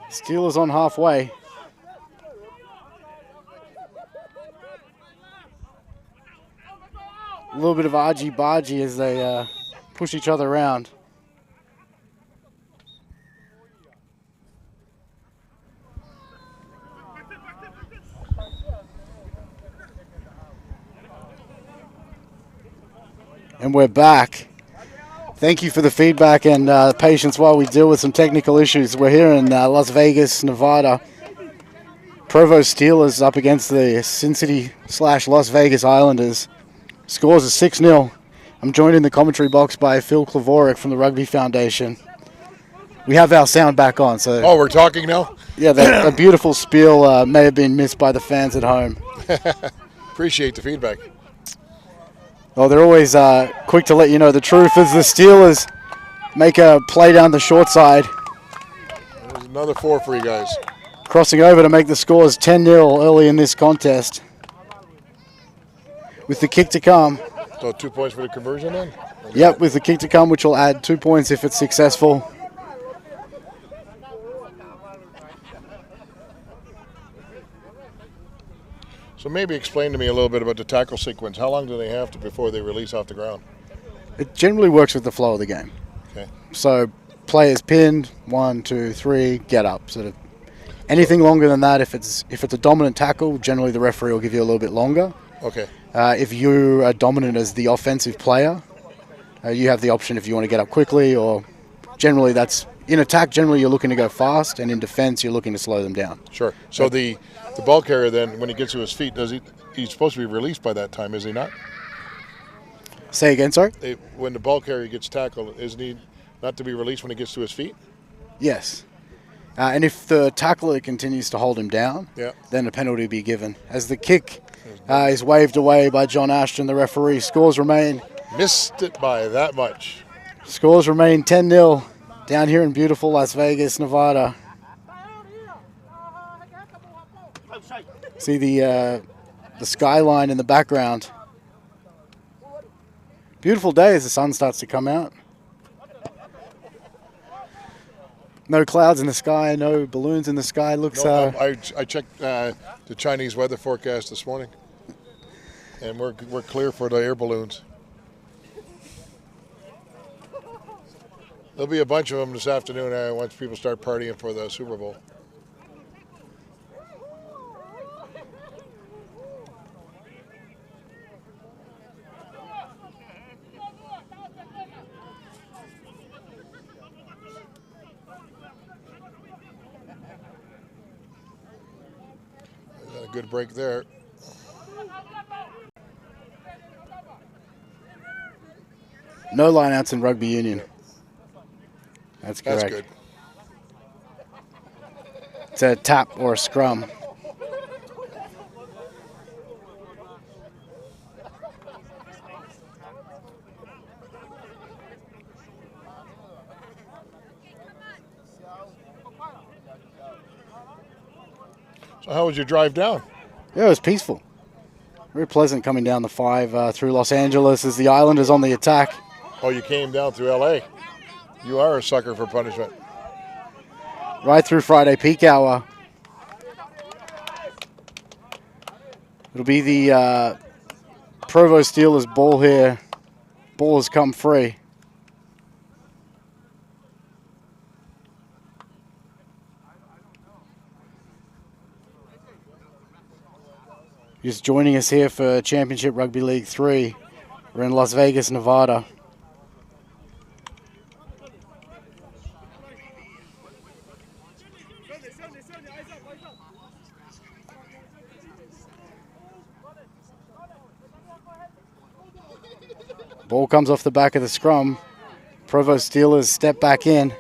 Steelers on halfway. A little bit of argy-bargy as they push each other around. And we're back. Thank you for the feedback and patience while we deal with some technical issues. We're here in Las Vegas, Nevada. Provo Steelers up against the Sin City/Las Vegas Islanders. Scores are 6-0. I'm joined in the commentary box by Phil Klavoric from the Rugby Foundation. We have our sound back on. So oh, we're talking now? Yeah, that beautiful spiel may have been missed by the fans at home. Appreciate the feedback. Well, they're always quick to let you know the truth as the Steelers make a play down the short side. There's another 4 for you guys. Crossing over to make the scores 10-0 early in this contest. With the kick to come. So 2 points for the conversion then? Yep, with the kick to come, which will add 2 points if it's successful. So maybe explain to me a little bit about the tackle sequence. How long do they have before they release off the ground? It generally works with the flow of the game. Okay. So players pinned, 1, 2, 3, get up. Sort of anything longer than that, if it's a dominant tackle, generally the referee will give you a little bit longer. Okay. If you are dominant as the offensive player, you have the option if you want to get up quickly, or generally that's in attack. Generally, you're looking to go fast, and in defense, you're looking to slow them down. Sure. So the ball carrier then, when he gets to his feet, he's supposed to be released by that time, is he not? Say again, sorry? When the ball carrier gets tackled, isn't he not to be released when he gets to his feet? Yes. And if the tackler continues to hold him down, then a penalty will be given. As the kick is waved away by John Ashton, the referee, scores remain. Missed it by that much. Scores remain 10-0 down here in beautiful Las Vegas, Nevada. See the skyline in the background. Beautiful day as the sun starts to come out. No clouds in the sky, no balloons in the sky. Looks. No, I checked the Chinese weather forecast this morning, and we're clear for the air balloons. There'll be a bunch of them this afternoon once people start partying for the Super Bowl. Got a good break there. No lineouts in rugby union. That's correct. That's good. It's a tap or a scrum. So how was your drive down? Yeah, it was peaceful. Very pleasant coming down the 5 through Los Angeles as the Islanders on the attack. Oh, you came down through L.A. You are a sucker for punishment. Right through Friday peak hour. It'll be the Provo Steelers ball here. Ball has come free. Just joining us here for Championship Rugby League 3. We're in Las Vegas, Nevada. Ball comes off the back of the scrum. Provo Steelers step back in.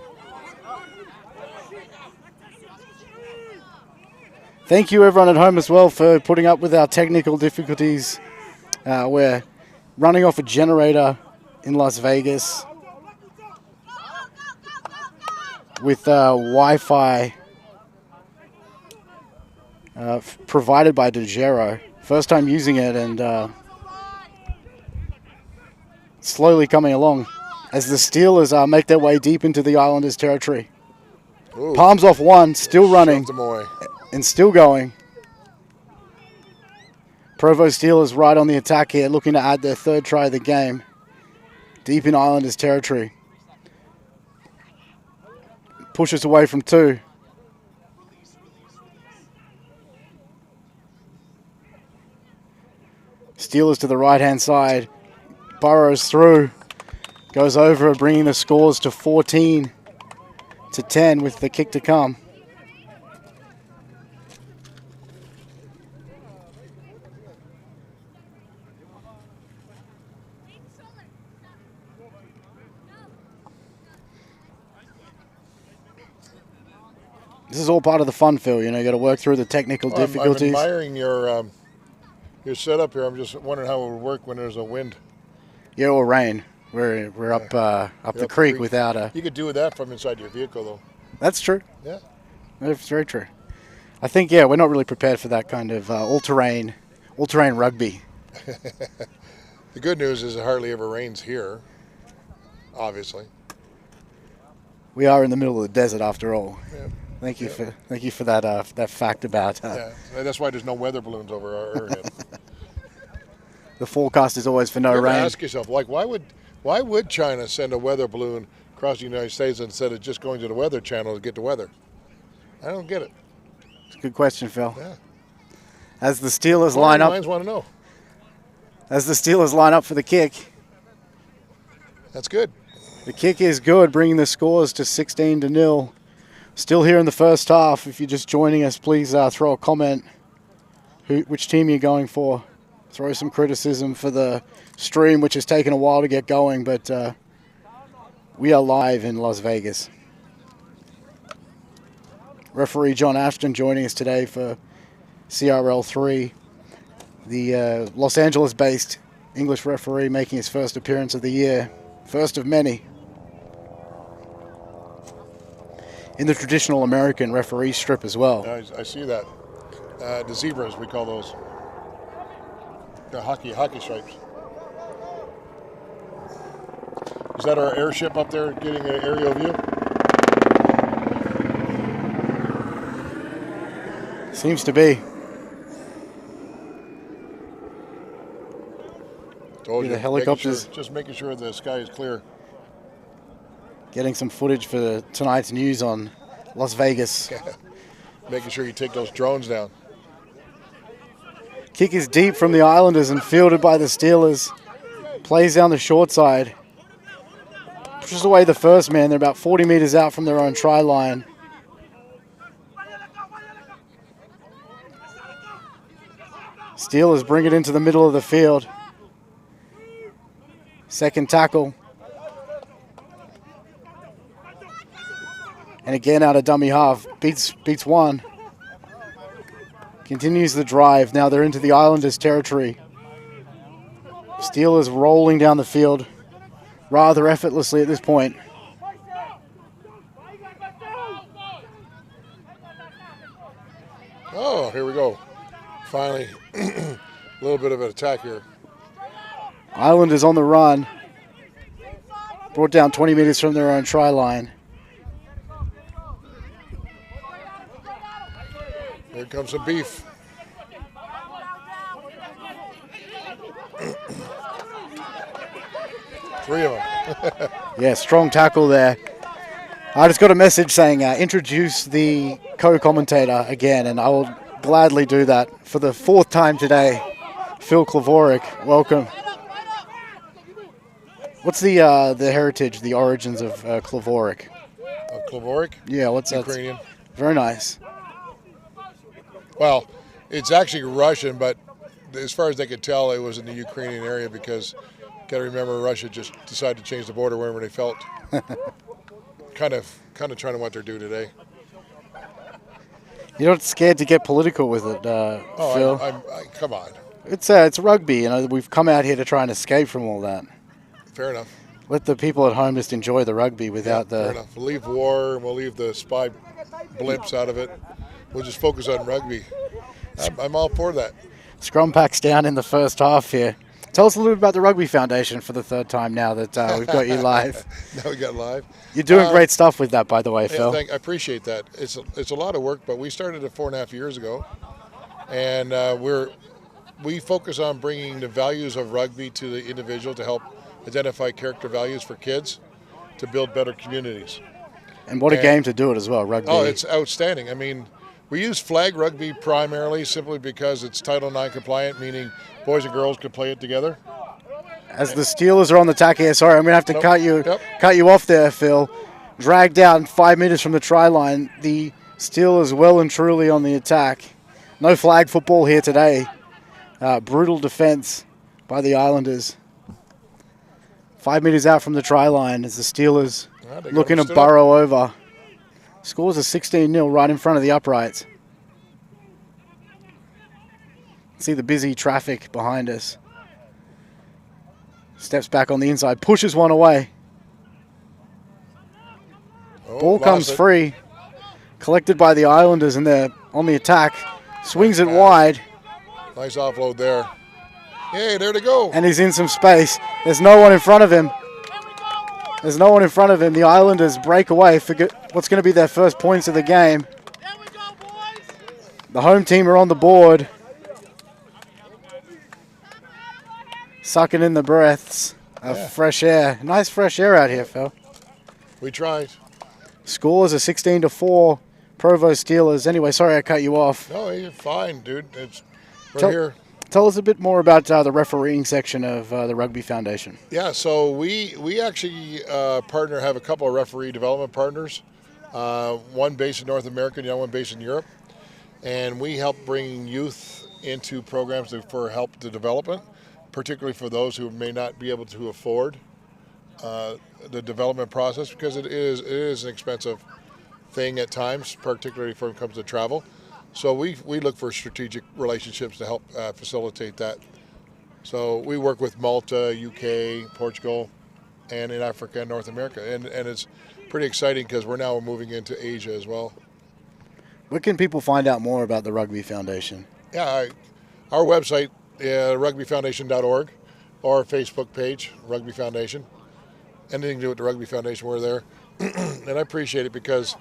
Thank you everyone at home as well for putting up with our technical difficulties. We're running off a generator in Las Vegas with Wi-Fi provided by DeGero. First time using it and slowly coming along as the Steelers make their way deep into the Islanders' territory. Ooh. Palms off one, still running Shoved him away. and still going. Provo Steelers right on the attack here, looking to add their third try of the game. Deep in Islanders territory. Pushes away from two. Steelers to the right-hand side. Burrows through. Goes over, bringing the scores to 14-10 with the kick to come. This is all part of the fun, Phil. You know, you got to work through the technical difficulties. I'm admiring your setup here. I'm just wondering how it would work when there's a wind. Yeah, or rain. We're up the creek without a. You could do that from inside your vehicle, though. That's true. Yeah, that's very true. I think we're not really prepared for that kind of all-terrain rugby. The good news is it hardly ever rains here. Obviously, we are in the middle of the desert after all. Yeah. Thank you for that fact about. Yeah, that's why there's no weather balloons over our head. The forecast is always for no rain. Ask yourself, why would China send a weather balloon across the United States instead of just going to the Weather Channel to get the weather? I don't get it. It's a good question, Phil. Yeah. As the Steelers line up, minds want to know. As the Steelers line up for the kick. That's good. The kick is good, bringing the scores to 16-0. Still here in the first half. If you're just joining us, please throw a comment. Which team you're going for? Throw some criticism for the stream, which has taken a while to get going, but we are live in Las Vegas. Referee John Ashton joining us today for CRL 3. The Los Angeles-based English referee making his first appearance of the year. First of many. In the traditional American referee strip as well. I see that. The zebras, we call those. The hockey stripes. Is that our airship up there getting an aerial view? Seems to be. Told you, the helicopters. Just making sure the sky is clear. Getting some footage for tonight's news on Las Vegas. Making sure you take those drones down. Kick is deep from the Islanders and fielded by the Steelers. Plays down the short side. Pushes away the first man. They're about 40 meters out from their own try line. Steelers bring it into the middle of the field. Second tackle. And again out of dummy half. Beats one. Continues the drive. Now they're into the Islanders' territory. Steelers rolling down the field rather effortlessly at this point. Oh, here we go. Finally, a little bit of an attack here. Islanders on the run. Brought down 20 meters from their own try line. Here comes some beef. Three of them. Yeah, strong tackle there. I just got a message saying introduce the co-commentator again, and I will gladly do that for the fourth time today. Phil Klavoric, welcome. What's the heritage, the origins of Klavoric? Of Klavoric? Yeah, what's that? Ukrainian. Very nice. Well, it's actually Russian, but as far as they could tell, it was in the Ukrainian area because, got to remember, Russia just decided to change the border wherever they felt. kind of trying to what they're doing today. You're not scared to get political with it, Phil? Come on. It's rugby. You know, we've come out here to try and escape from all that. Fair enough. Let the people at home just enjoy the rugby without the. Fair enough. We'll leave war and we'll leave the spy blimps out of it. We'll just focus on rugby. I'm all for that. Scrum packs down in the first half here. Tell us a little bit about the Rugby Foundation for the third time now that we've got you live. Now we got live. You're doing great stuff with that, by the way, Phil. I appreciate that. It's a lot of work, but we started it 4.5 years ago, and we focus on bringing the values of rugby to the individual to help identify character values for kids to build better communities. And what a game to do it as well, rugby. Oh, it's outstanding. I mean, we use flag rugby primarily simply because it's Title IX compliant, meaning boys and girls can play it together. As the Steelers are on the attack here, sorry, I'm going to have to cut you off there, Phil. Dragged out 5 meters from the try line. The Steelers well and truly on the attack. No flag football here today. Brutal defense by the Islanders. 5 meters out from the try line as the Steelers looking to burrow over. Scores a 16-0 right in front of the uprights. See the busy traffic behind us. Steps back on the inside, pushes one away. Ball comes free. Collected by the Islanders, and they're on the attack. Swings it wide. Nice offload there. Hey, there they go. And he's in some space. There's no one in front of him. There's no one in front of him. The Islanders break away for what's going to be their first points of the game. There we go, boys. The home team are on the board. Sucking in the breaths of fresh air. Nice fresh air out here, Phil. We tried. Scores are 16-4. Provo Steelers. Anyway, sorry I cut you off. No, you're fine, dude. We're here. Tell us a bit more about the refereeing section of the Rugby Foundation. Yeah, so we actually have a couple of referee development partners, one based in North America and the other one based in Europe. And we help bring youth into programs for help to development, particularly for those who may not be able to afford the development process, because it is an expensive thing at times, particularly when it comes to travel. So we look for strategic relationships to help facilitate that. So we work with Malta, UK, Portugal, and in Africa and North America. And it's pretty exciting because we're now moving into Asia as well. Where can people find out more about the Rugby Foundation? Yeah, our website, rugbyfoundation.org, or our Facebook page, Rugby Foundation. Anything to do with the Rugby Foundation, we're there. And I appreciate it because,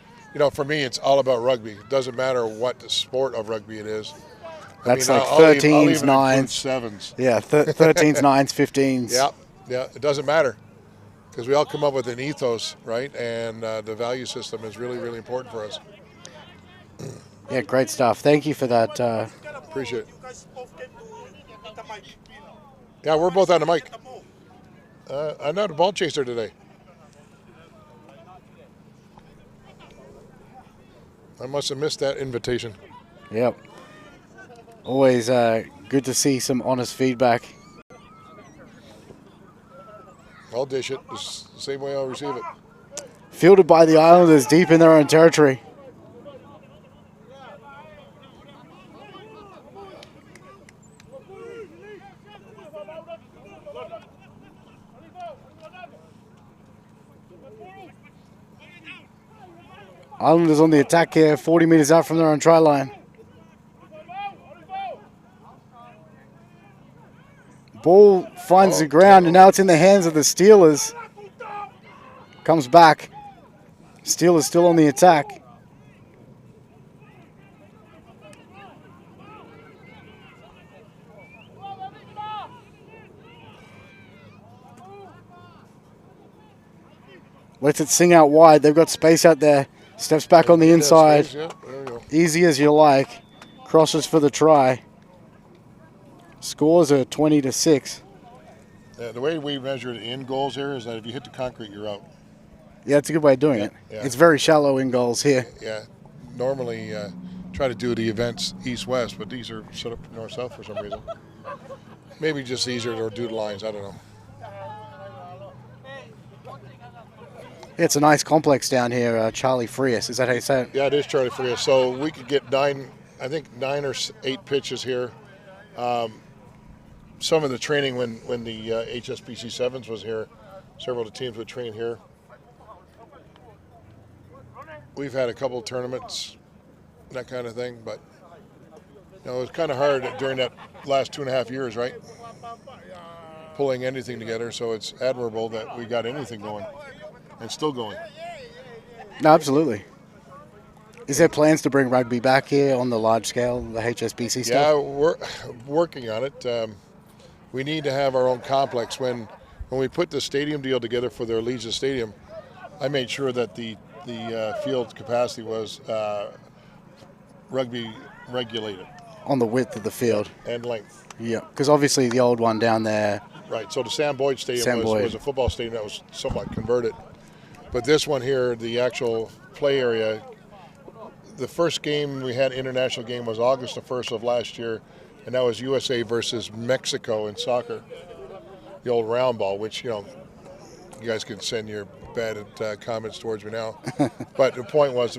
for me, it's all about rugby. It doesn't matter what the sport of rugby it is. That's like 13s, 9s. 7s. Yeah, 13s, 9s, 15s. Yeah, it doesn't matter because we all come up with an ethos, right? And the value system is really, really important for us. Yeah, great stuff. Thank you for that. Appreciate it. Yeah, we're both on the mic. I'm not a ball chaser today. I must have missed that invitation. Yep. Always good to see some honest feedback. I'll dish it the same way I'll receive it. Fielded by the Islanders deep in their own territory. Islanders on the attack here, 40 meters out from their own try line. Ball finds the ground, and now it's in the hands of the Steelers. Comes back. Steelers still on the attack. Lets it sing out wide. They've got space out there. Steps back on the inside. Yeah, there you go. Easy as you like. Crosses for the try. Scores are 20-6. Yeah, the way we measure the in goals here is that if you hit the concrete, you're out. Yeah, it's a good way of doing it. Yeah. It's very shallow in goals here. Yeah, normally try to do the events east-west, but these are set up north-south for some reason. Maybe just easier to do the lines, I don't know. It's a nice complex down here, Charlie Frias. Is that how you say it? Yeah, it is Charlie Frias. So we could get 9 or 8 pitches here. Some of the training when the HSBC 7s was here, several of the teams would train here. We've had a couple of tournaments, that kind of thing, but it was kind of hard during that last 2.5 years, right? pulling anything together. So it's admirable that we got anything going and still going. No, absolutely. Is there plans to bring rugby back here on the large scale, the HSBC stuff? Yeah, we're working on it. We need to have our own complex. When we put the stadium deal together for their Legion Stadium, I made sure that the field capacity was rugby regulated. On the width of the field. And length. Yeah, because obviously the old one down there. Right, so the Sam Boyd Stadium was a football stadium that was somewhat converted. But this one here, the actual play area, the first game we had, international game, was August the 1st of last year, and that was USA versus Mexico in soccer, the old round ball, which, you guys can send your bad comments towards me now. But the point was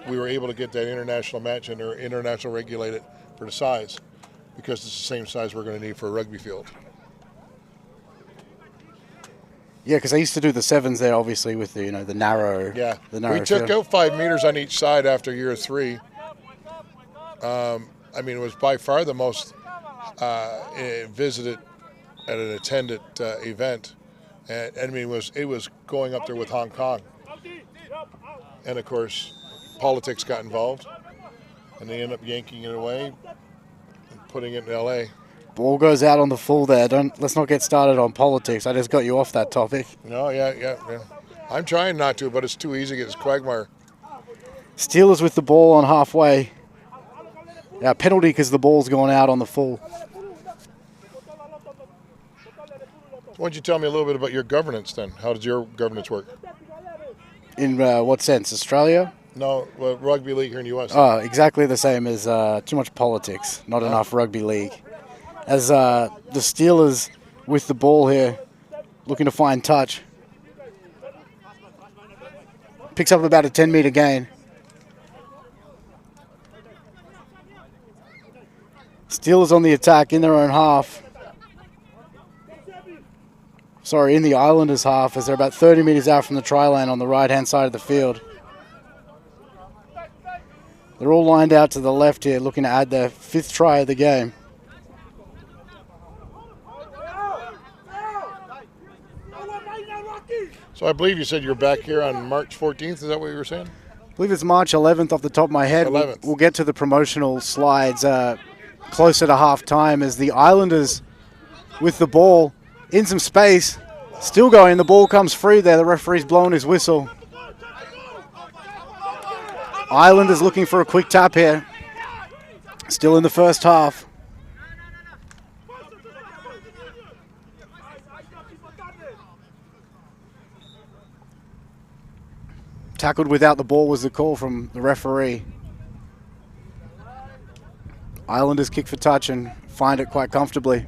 we were able to get that international match and they're international regulated for the size, because it's the same size we're going to need for a rugby field. Yeah, because I used to do the sevens there, obviously, with the the narrow. Yeah, the narrow we took field. out 5 meters on each side after year 3. It was by far the most visited at an attended event, and it was going up there with Hong Kong, and of course, politics got involved, and they ended up yanking it away and putting it in L.A. Ball goes out on the full there. Let's not get started on politics. I just got you off that topic. No, yeah. I'm trying not to, but it's too easy. It's quagmire. Steelers with the ball on halfway. Yeah, penalty because the ball's gone out on the full. Why don't you tell me a little bit about your governance then? How does your governance work? In what sense? Australia? No, rugby league here in the U.S. Oh, exactly the same as too much politics, not enough rugby league. As the Steelers with the ball here, looking to find touch. Picks up about a 10-meter gain. Steelers on the attack in their own half. Sorry, in the Islanders' half, as they're about 30 meters out from the try line on the right-hand side of the field. They're all lined out to the left here, looking to add their 5th try of the game. So I believe you said you're back here on March 14th. Is that what you were saying? I believe it's March 11th off the top of my head. 11th. We'll get to the promotional slides closer to half-time as the Islanders with the ball in some space. Still going. The ball comes free there. The referee's blowing his whistle. Islanders looking for a quick tap here. Still in the first half. Tackled without the ball was the call from the referee. Islanders kick for touch and find it quite comfortably.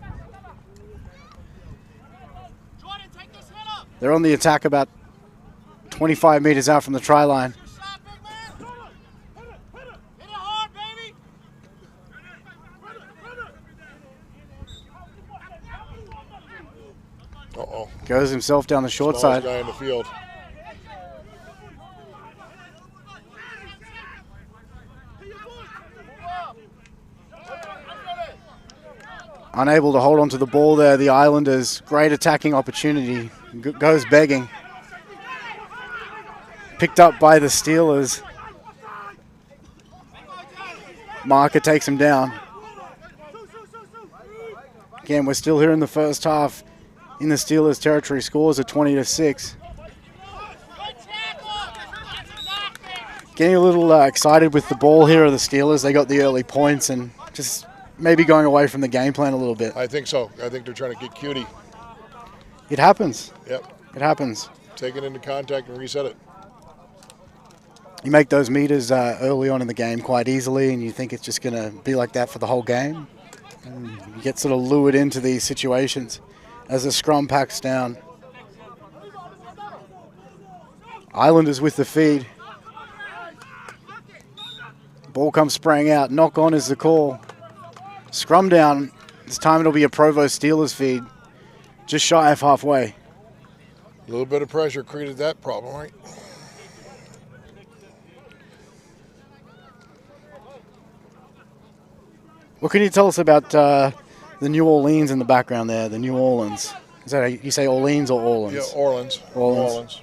They're on the attack about 25 meters out from the try line. Uh-oh. Goes himself down the short Smallest side. guy in the field. Unable to hold on to the ball there, the Islanders. Great attacking opportunity. Goes begging. Picked up by the Steelers. Marker takes him down. Again, we're still here in the first half in the Steelers' territory. Scores are 20-6. Getting a little excited with the ball here are the Steelers. They got the early points and just maybe going away from the game plan a little bit. I think so. I think they're trying to get cutie. It happens. Yep. It happens. Take it into contact and reset it. You make those meters early on in the game quite easily, and you think it's just going to be like that for the whole game. And you get sort of lured into these situations as the scrum packs down. Islanders with the feed. Ball comes spraying out. Knock on is the call. Scrum down. This time it'll be a Provo Steelers feed. Just shy of halfway. A little bit of pressure created that problem, right? What can you tell us about The New Orleans in the background there, the New Orleans. Is that how you say Orleans or Orleans? Yeah, Orleans. Orleans.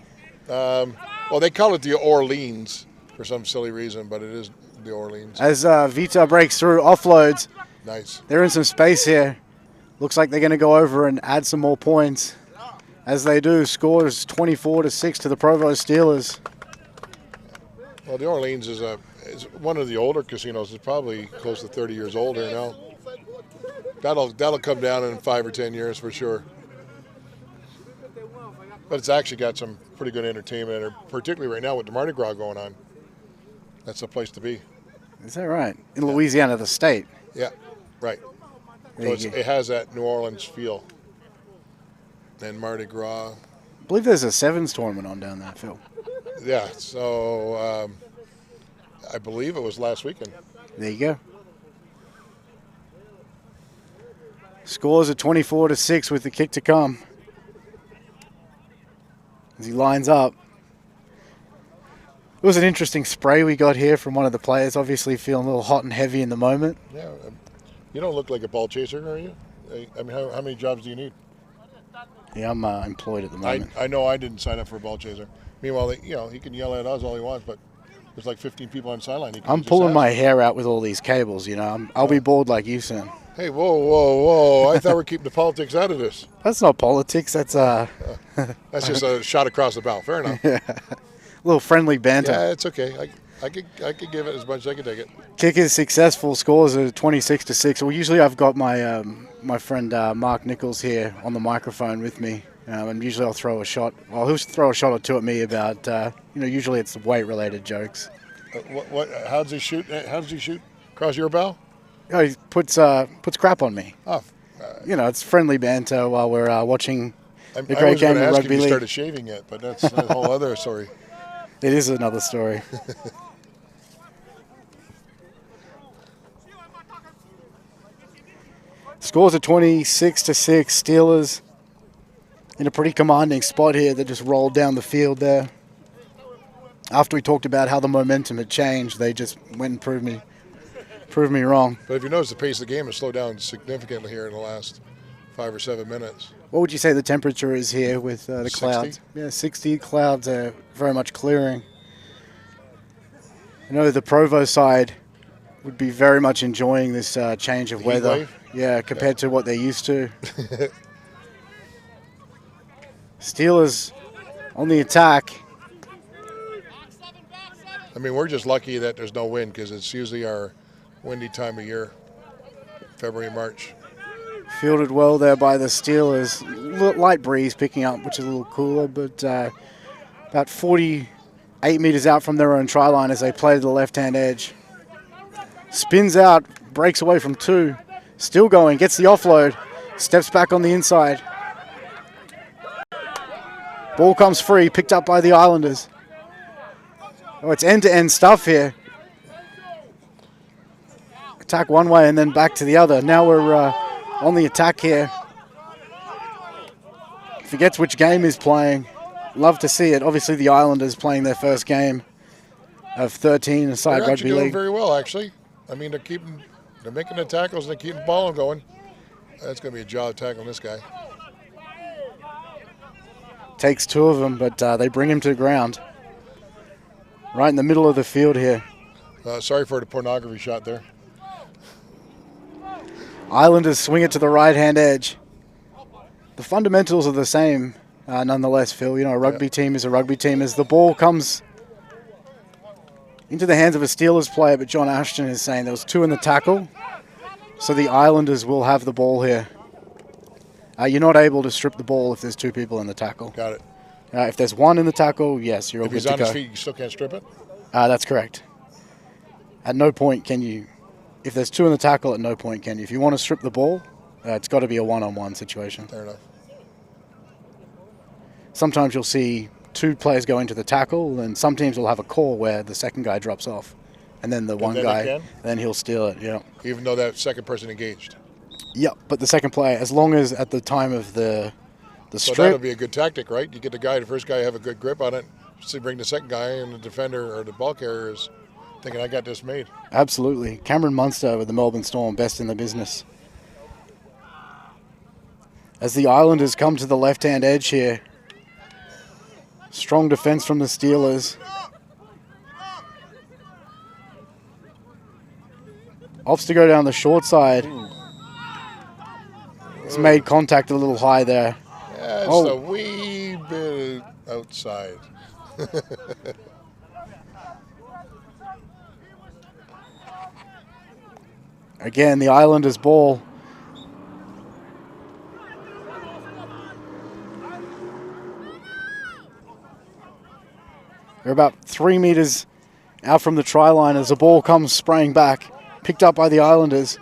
Well, they call it the Orleans for some silly reason, but it is the Orleans. As Vita breaks through, offloads. Nice. They're in some space here. Looks like they're going to go over and add some more points. As they do, scores 24-6 to the Provo Steelers. Well, the Orleans is one of the older casinos. It's probably close to 30 years old here now. That'll come down in 5 or 10 years for sure. But it's actually got some pretty good entertainment, particularly right now with the Mardi Gras going on. That's the place to be. Is that right? In Louisiana, the state. Yeah, right. So it has that New Orleans feel. And Mardi Gras. I believe there's a sevens tournament on down there, Phil. Yeah, so I believe it was last weekend. There you go. Scores are 24-6 with the kick to come. As he lines up. It was an interesting spray we got here from one of the players, obviously feeling a little hot and heavy in the moment. Yeah, you don't look like a ball chaser, are you? I mean, how many jobs do you need? Yeah, I'm employed at the moment. I know I didn't sign up for a ball chaser. Meanwhile, he can yell at us all he wants, but there's like 15 people on the sideline. I'm pulling my hair out with all these cables, you know. I'll be bored like you soon. Hey, whoa. I thought we were keeping the politics out of this. That's not politics. That's That's just a shot across the bow. Fair enough. Yeah. A little friendly banter. Yeah, it's okay. I could give it as much as I could take it. Kick is successful. Scores are 26-6. Well, usually I've got my my friend Mark Nichols here on the microphone with me, and usually I'll throw a shot. Well, he'll throw a shot or two at me about usually it's weight-related jokes. What? How does he shoot? How does he shoot? Across your bow? Oh, he puts crap on me. Oh. It's friendly banter while we're watching the I great was game going to of ask rugby if you league. started shaving yet, but that's a whole other story. It is another story. Scores are 26-6. Steelers in a pretty commanding spot here. They just rolled down the field there. After we talked about how the momentum had changed, they just went and proved me wrong. But if you notice, the pace of the game has slowed down significantly here in the last 5 or 7 minutes. What would you say the temperature is here with the 60? clouds? Yeah, 60. Clouds are very much clearing. I know the Provo side would be very much enjoying this change of weather. Wave? Yeah, compared to what they're used to. Steelers on the attack. I mean, we're just lucky that there's no wind because it's usually our windy time of year, February, March. Fielded well there by the Steelers. Light breeze picking up, which is a little cooler, but about 48 meters out from their own try line as they play to the left-hand edge. Spins out, breaks away from two. Still going, gets the offload, steps back on the inside. Ball comes free, picked up by the Islanders. Oh, it's end-to-end stuff here. Attack one way and then back to the other. Now we're on the attack here. Forgets which game he's playing. Love to see it. Obviously, the Islanders playing their first game of 13 aside They're rugby doing league. very well, actually. I mean, they're making the tackles and they're keeping the ball going. That's going to be a job tackling this guy. Takes two of them, but they bring him to the ground. Right in the middle of the field here. Sorry for the pornography shot there. Islanders swing it to the right-hand edge. The fundamentals are the same, nonetheless, Phil. A rugby team is a rugby team. As the ball comes into the hands of a Steelers player, but John Ashton is saying there was two in the tackle, so the Islanders will have the ball here. You're not able to strip the ball if there's two people in the tackle. Got it. If there's one in the tackle, yes, you're all good to go. If he's on his feet, you still can't strip it? That's correct. At no point can you, if there's two in the tackle, at no point can you. If you want to strip the ball, it's got to be a one-on-one situation. Fair enough. Sometimes you'll see two players go into the tackle, and some teams will have a call where the second guy drops off, and then the one guy, then he'll steal it. Yeah. Even though that second person engaged. Yep, but the second player, as long as at the time of the strip. So that'll be a good tactic, right? You get the first guy have a good grip on it, so you bring the second guy, and the defender or the ball carrier is thinking, I got this made. Absolutely. Cameron Munster with the Melbourne Storm, best in the business. as the Islanders come to the left-hand edge here. Strong defense from the Steelers. Opts to go down the short side. It's made contact a little high there. Yeah, it's a wee bit outside. Again, the Islanders' ball. They're about 3 meters out from the try line as the ball comes spraying back. Picked up by the Islanders.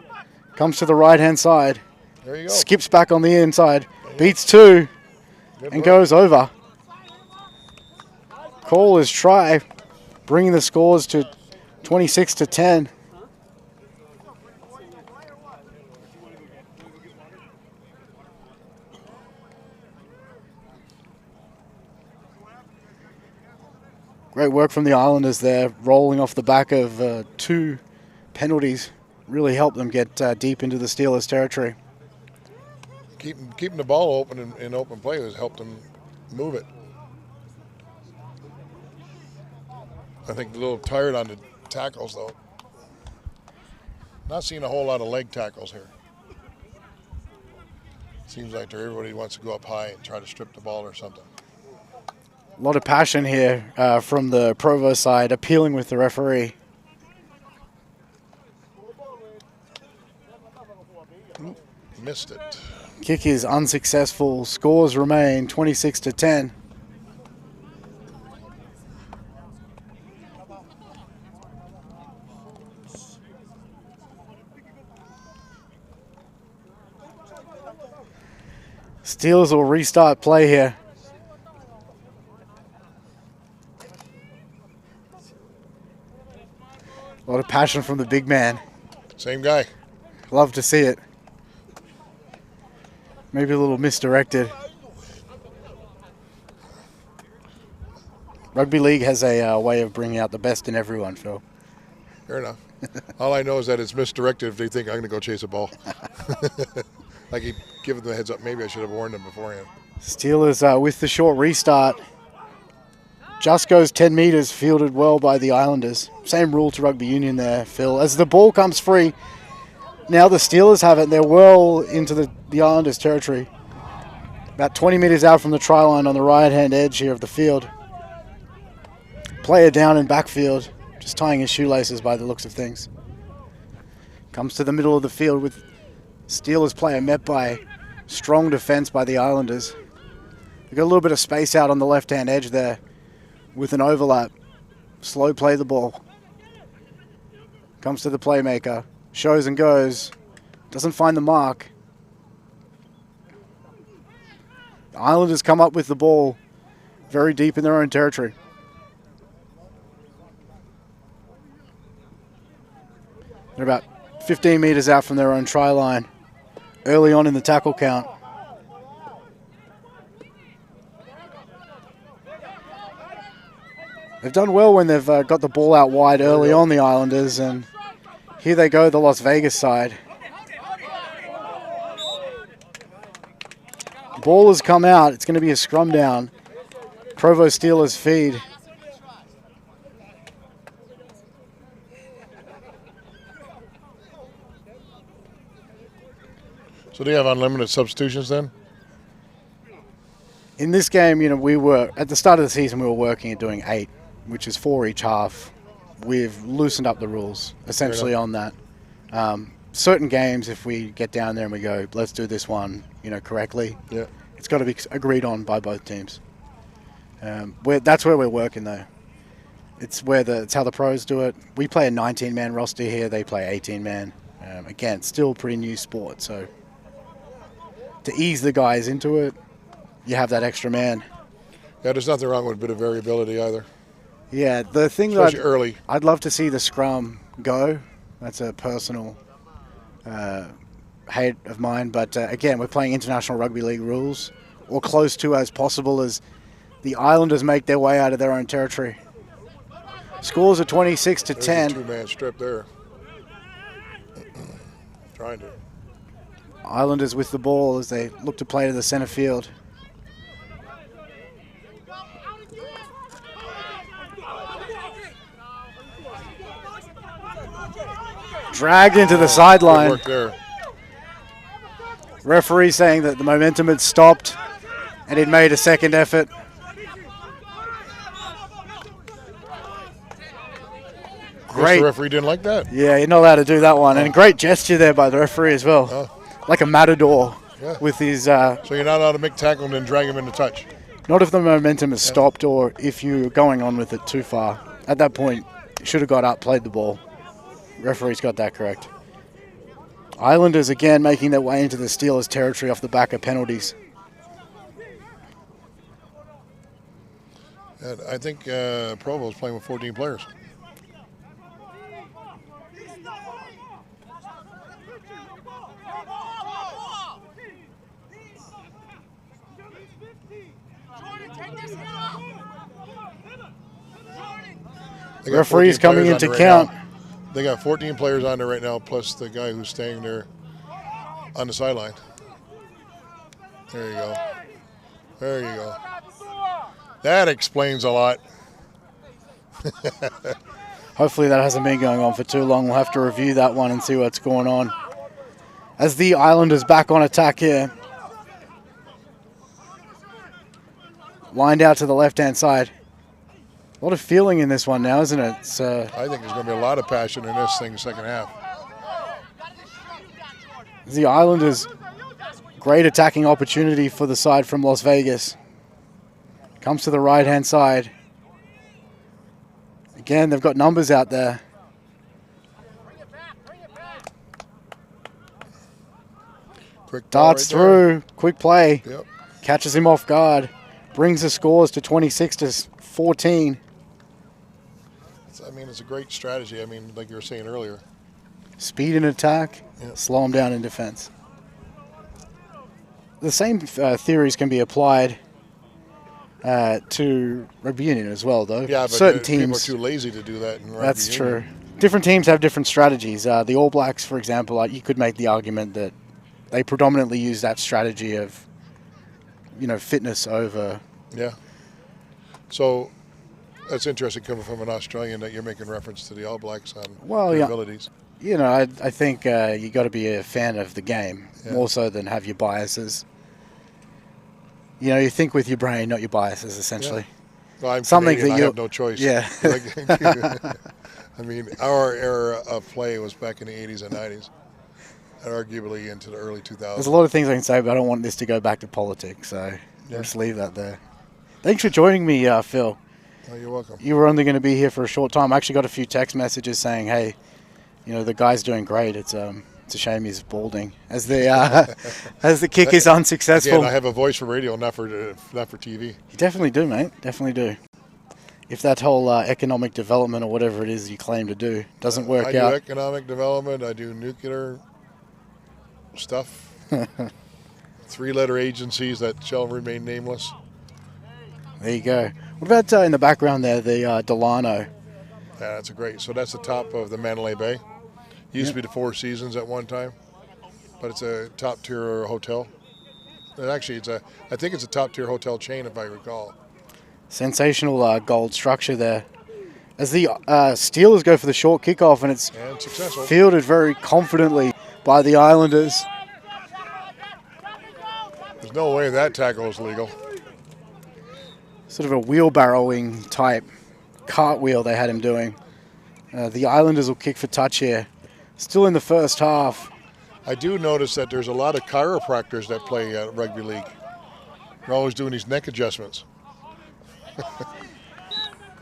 Comes to the right-hand side. There you go. Skips back on the inside. Beats two. And goes over. Call is try, bringing the scores to 26-10. Great work from the Islanders there, rolling off the back of 2 penalties. Really helped them get deep into the Steelers' territory. Keeping the ball open in open play has helped them move it. I think a little tired on the tackles, though. Not seeing a whole lot of leg tackles here. Seems like everybody wants to go up high and try to strip the ball or something. A lot of passion here from the Provo side, appealing with the referee. Missed it. Kick is unsuccessful. Scores remain 26-10. Steelers will restart play here. A lot of passion from the big man. Same guy. Love to see it. Maybe a little misdirected. Rugby league has a way of bringing out the best in everyone, Phil. Fair enough. All I know is that it's misdirected if they think I'm going to go chase a ball. Like he given the heads up. Maybe I should have warned them beforehand. Steelers with the short restart. Just goes 10 meters, fielded well by the Islanders. Same rule to rugby union there, Phil. As the ball comes free, now the Steelers have it. They're well into the Islanders' territory. About 20 meters out from the try line on the right-hand edge here of the field. Player down in backfield, just tying his shoelaces by the looks of things. Comes to the middle of the field with Steelers player met by strong defense by the Islanders. They got a little bit of space out on the left-hand edge there with an overlap. Slow play the ball. Comes to the playmaker. Shows and goes. Doesn't find the mark. The Islanders come up with the ball very deep in their own territory. They're about 15 meters out from their own try line. Early on in the tackle count. They've done well when they've got the ball out wide early on, the Islanders, and here they go, the Las Vegas side. Ball has come out. It's going to be a scrum down. Provo Steelers feed. So do you have unlimited substitutions then? In this game, we were, at the start of the season, we were working at doing 8, which is 4 each half. We've loosened up the rules, essentially, on that. Certain games, if we get down there and we go, let's do this one, correctly, yeah, it's got to be agreed on by both teams. That's where we're working, though. It's how the pros do it. We play a 19-man roster here. They play 18-man. Again, it's still a pretty new sport, so to ease the guys into it, you have that extra man. Yeah, there's nothing wrong with a bit of variability either. Yeah, the thing especially early. I'd love to see the scrum go. That's a personal hate of mine. But again, we're playing international rugby league rules, or close to as possible, as the Islanders make their way out of their own territory. Scores are 26-10. There's a 2-man strip there. Trying to. Islanders with the ball as they look to play to the center field. Dragged into the sideline. Good work there. Referee saying that the momentum had stopped and he'd made a second effort. Great. The referee didn't like that. Yeah, you're not allowed to do that one. And great gesture there by the referee as well. Like a matador with his... so you're not allowed to make tackle and then drag him into touch? Not if the momentum has stopped or if you're going on with it too far. At that point, you should have got up, played the ball. Referee's got that correct. Islanders again making their way into the Steelers' territory off the back of penalties. And I think Provo is playing with 14 players. Referee's coming in to count. They got 14 players on there right now, plus the guy who's staying there on the sideline. There you go. There you go. That explains a lot. Hopefully that hasn't been going on for too long. We'll have to review that one and see what's going on. As the Islanders back on attack here. Lined out to the left-hand side. A lot of feeling in this one now, isn't it? I think there's going to be a lot of passion in this thing second half. The Islanders, great attacking opportunity for the side from Las Vegas. Comes to the right-hand side. Again, they've got numbers out there. Quick darts through, quick play. Yep. Catches him off guard. Brings the scores to 26-14. I mean, it's a great strategy. I mean, like you were saying earlier. Speed in attack, slow them down in defense. The same theories can be applied to rugby union as well, though. Yeah, but certain people teams are too lazy to do that in rugby That's union. true. Different teams have different strategies. The All Blacks, for example, you could make the argument that they predominantly use that strategy of, fitness over. Yeah. So that's interesting coming from an Australian that you're making reference to the All Blacks on their abilities. I think you got to be a fan of the game more so than have your biases. You think with your brain, not your biases, essentially. Yeah. Well, I'm something Canadian, that I have no choice. Yeah. I mean, our era of play was back in the 80s and 90s, and arguably into the early 2000s. There's a lot of things I can say, but I don't want this to go back to politics, so I'll just leave that there. Thanks for joining me, Phil. Oh, you're welcome. You were only going to be here for a short time. I actually got a few text messages saying, hey, the guy's doing great. It's a shame he's balding as the kick is unsuccessful. Again, I have a voice for radio, not for TV. You definitely do, mate. Definitely do. If that whole economic development or whatever it is you claim to do doesn't work out. I do economic development. I do nuclear stuff. 3-letter agencies that shall remain nameless. There you go. What about in the background there, the Delano? Yeah, that's so that's the top of the Mandalay Bay. Used to be the Four Seasons at one time, but it's a top-tier hotel. And actually, I think it's a top-tier hotel chain, if I recall. Sensational gold structure there. As the Steelers go for the short kickoff, and it's fielded very confidently by the Islanders. There's no way that tackle is legal. Sort of a wheelbarrowing type cartwheel they had him doing. The Islanders will kick for touch here. Still in the first half. I do notice that there's a lot of chiropractors that play rugby league. They're always doing these neck adjustments.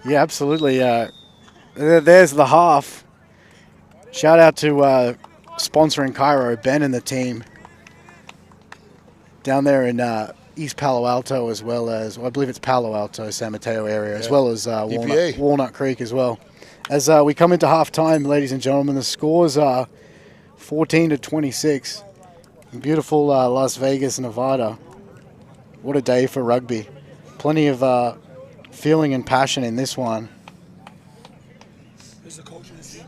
Yeah, absolutely. There's the half. Shout out to sponsoring Cairo, Ben and the team. Down there in East Palo Alto, as well as, I believe it's Palo Alto, San Mateo area, as well as Walnut Creek as well. As we come into halftime, ladies and gentlemen, the scores are 14-26. Beautiful Las Vegas, Nevada. What a day for rugby. Plenty of feeling and passion in this one. Who's the coach of this team?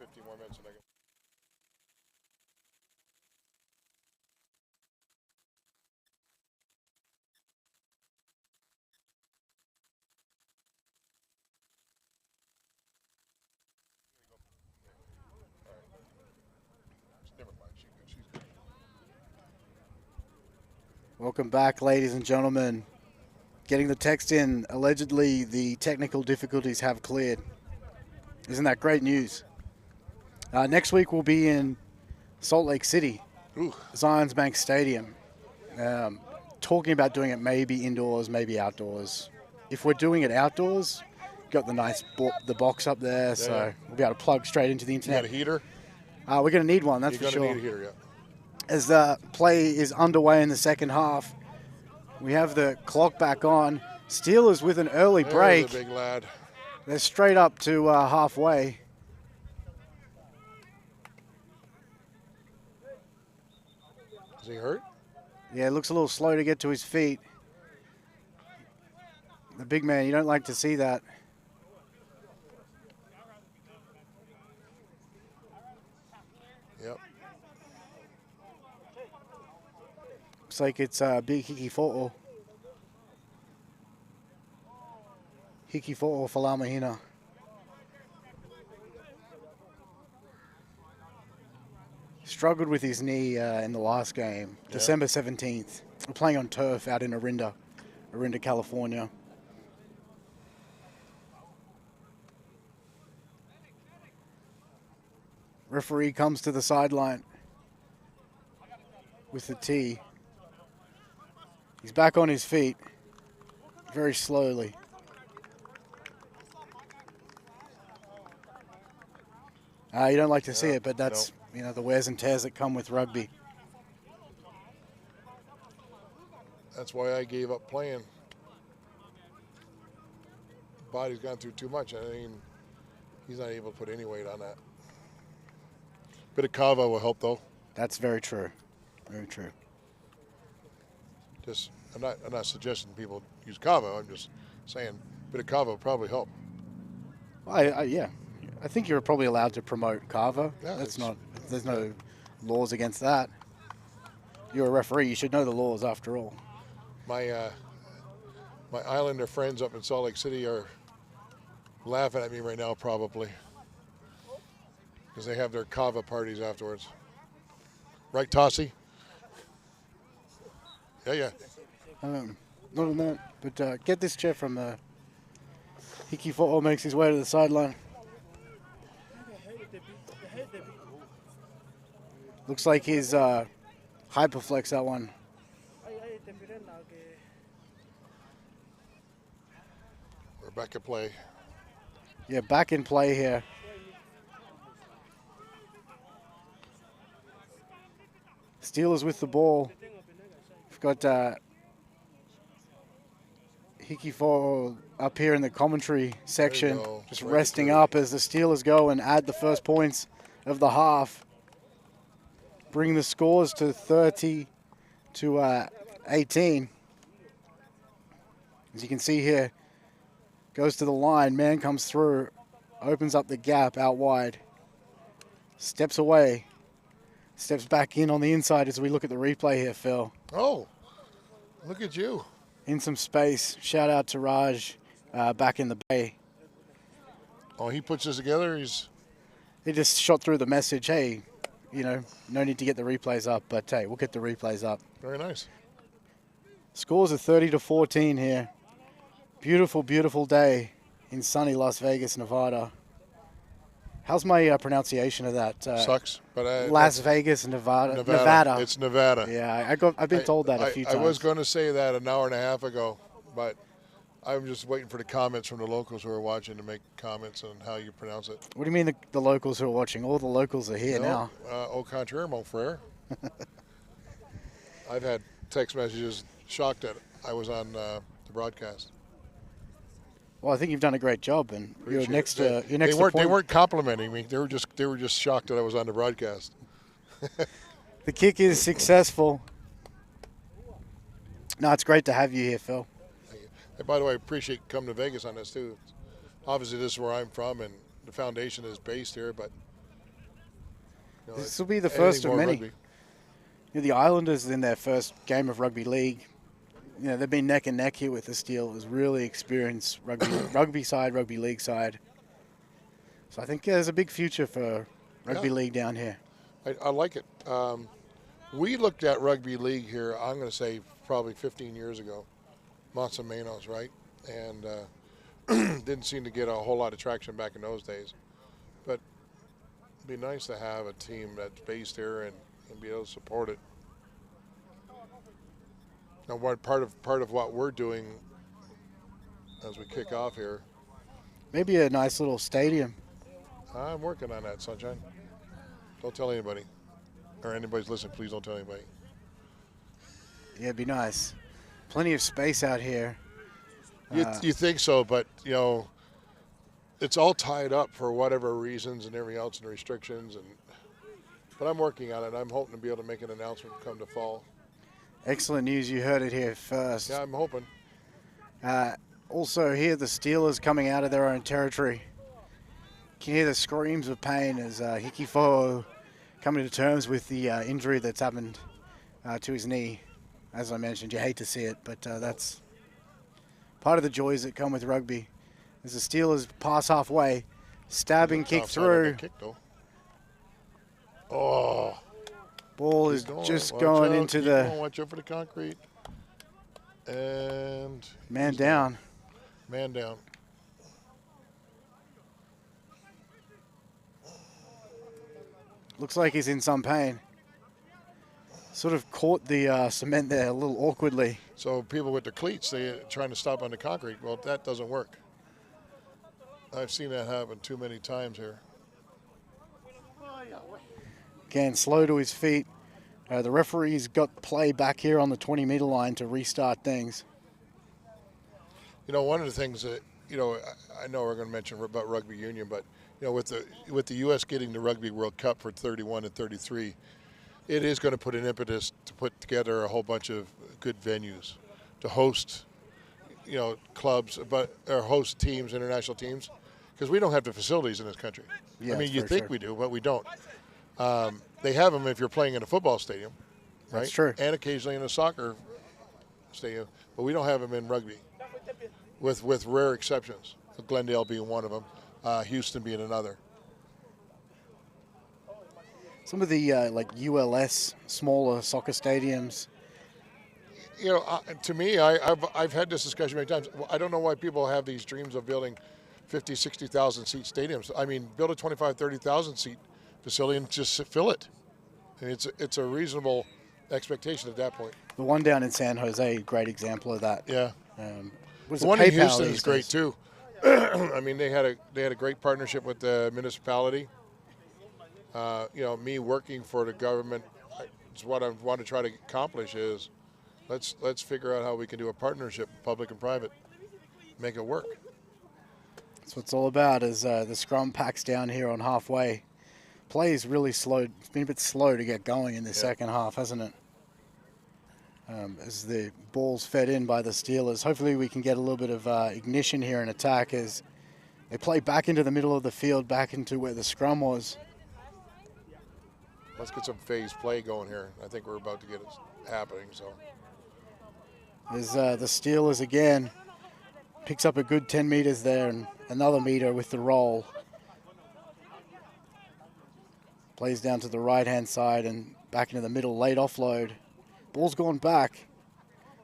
about 15 more minutes and I can. Never mind. She's good. Welcome back, ladies and gentlemen. Getting the text in, allegedly the technical difficulties have cleared. Isn't that great news? Next week we'll be in Salt Lake City, Ooh. Zions Bank Stadium. Talking about doing it maybe indoors, maybe outdoors. If we're doing it outdoors, got the nice the box up there, so we'll be able to plug straight into the You internet. got a heater? We're going to need one, that's for sure. You're going to need a heater, yeah. As the play is underway in the second half, we have the clock back on. Steelers with an early break. There's a big lad. They're straight up to halfway. Is he hurt? Yeah, looks a little slow to get to his feet. The big man, you don't like to see that. Yep. Looks like it's big Hiki Fo'o. Hiki Fo'o Falamahina. Struggled with his knee in the last game, December 17th. We're playing on turf out in Orinda, California. Referee comes to the sideline with the tee. He's back on his feet very slowly. You don't like to see it, but that's the wears and tears that come with rugby. That's why I gave up playing. Body's gone through too much. I mean, he's not able to put any weight on that. Bit of kava will help, though. That's very true. Very true. I'm not suggesting people use kava. I'm just saying a bit of kava will probably help. Yeah. I think you're probably allowed to promote kava. Yeah, There's no laws against that. You're a referee. You should know the laws after all. My Islander friends up in Salt Lake City are laughing at me right now, probably, because they have their kava parties afterwards. Right, Tossie? Yeah. Not on that, but get this chair from Hiki Fo'o makes his way to the sideline. Looks like he's hyperflex that one. We're back at play. Yeah, back in play here. Steelers with the ball. We've got Hiki Fo'o up here in the commentary section, just resting up as the Steelers go and add the first points of the half. Bring the scores to 30 to 18. As you can see here, goes to the line, man comes through, opens up the gap out wide, steps away, steps back in on the inside as we look at the replay here, Phil. Oh, look at you. In some space. Shout out to Raj back in the bay. Oh, he puts this together? He just shot through the message, hey, no need to get the replays up, but hey, we'll get the replays up. Very nice. Scores are 30 to 14 here. Beautiful, beautiful day in sunny Las Vegas, Nevada. How's my pronunciation of that? Sucks, but Las Vegas, Nevada. It's Nevada. Yeah, I've been told that a few times. I was going to say that an hour and a half ago, but I'm just waiting for the comments from the locals who are watching to make comments on how you pronounce it. What do you mean the locals who are watching? All the locals are here now. Au contraire, mon frère. I've had text messages shocked that I was on the broadcast. Well, I think you've done a great job, and you're next to They weren't complimenting me. They were just shocked that I was on the broadcast. The kick is successful. No, it's great to have you here, Phil. And by the way, I appreciate coming to Vegas on this too. Obviously, this is where I'm from, and the foundation is based here. But This will be the first of many. Rugby. The Islanders in their first game of rugby league, they've been neck and neck here with the Steelers. Really experienced rugby side, rugby league side. So I think there's a big future for rugby league down here. I like it. We looked at rugby league here, I'm going to say probably 15 years ago. Monts and Manos, right? And didn't seem to get a whole lot of traction back in those days. But it'd be nice to have a team that's based here and be able to support it. Now, part of what we're doing as we kick off here. Maybe a nice little stadium. I'm working on that, Sunshine. Don't tell anybody. Or anybody's listening, please don't tell anybody. Yeah, it'd be nice. Plenty of space out here. You think so, but, it's all tied up for whatever reasons and everything else and restrictions. But I'm working on it. I'm hoping to be able to make an announcement come to fall. Excellent news. You heard it here first. Yeah, I'm hoping. Also here, the Steelers coming out of their own territory. You can hear the screams of pain as Hiki Fo'o coming to terms with the injury that's happened to his knee. As I mentioned, you hate to see it, but that's part of the joys that come with rugby. As the Steelers pass halfway, stabbing kick through. Oh. Ball is just going into the... Watch out for the concrete. And... Man down. Man down. Looks like he's in some pain. Sort of caught the cement there a little awkwardly. So people with the cleats, they're trying to stop on the concrete. Well, that doesn't work. I've seen that happen too many times here. Again, slow to his feet. The referee's got play back here on the 20-meter line to restart things. One of the things that, I know we're going to mention about rugby union, but, with the U.S. getting the Rugby World Cup for 31 and 33, it is going to put an impetus to put together a whole bunch of good venues to host, clubs, or host teams, international teams, because we don't have the facilities in this country. Yeah, I mean, you think we do, but we don't. They have them if you're playing in a football stadium, right? That's true. And occasionally in a soccer stadium, but we don't have them in rugby, with rare exceptions. Glendale being one of them, Houston being another. Some of the like ULS smaller soccer stadiums. To me, I've had this discussion many times. I don't know why people have these dreams of building 50, 60,000 seat stadiums. I mean, build a 25, 30,000 seat facility and just fill it. And it's a reasonable expectation at that point. The one down in San Jose, great example of that. Yeah. The one in Houston is great too. I mean, they had a great partnership with the municipality. Me working for the government, it's what I want to try to accomplish is let's figure out how we can do a partnership, public and private, make it work. That's what it's all about. Is the scrum packs down here on halfway. Play is really slow. It's been a bit slow to get going in the second half, hasn't it? As the ball's fed in by the Steelers. Hopefully we can get a little bit of ignition here in attack as they play back into the middle of the field, back into where the scrum was. Let's get some phase play going here. I think we're about to get it happening. So There's the Steelers again. Picks up a good 10 meters there and another meter with the roll. Plays down to the right-hand side and back into the middle, late offload. Ball's gone back.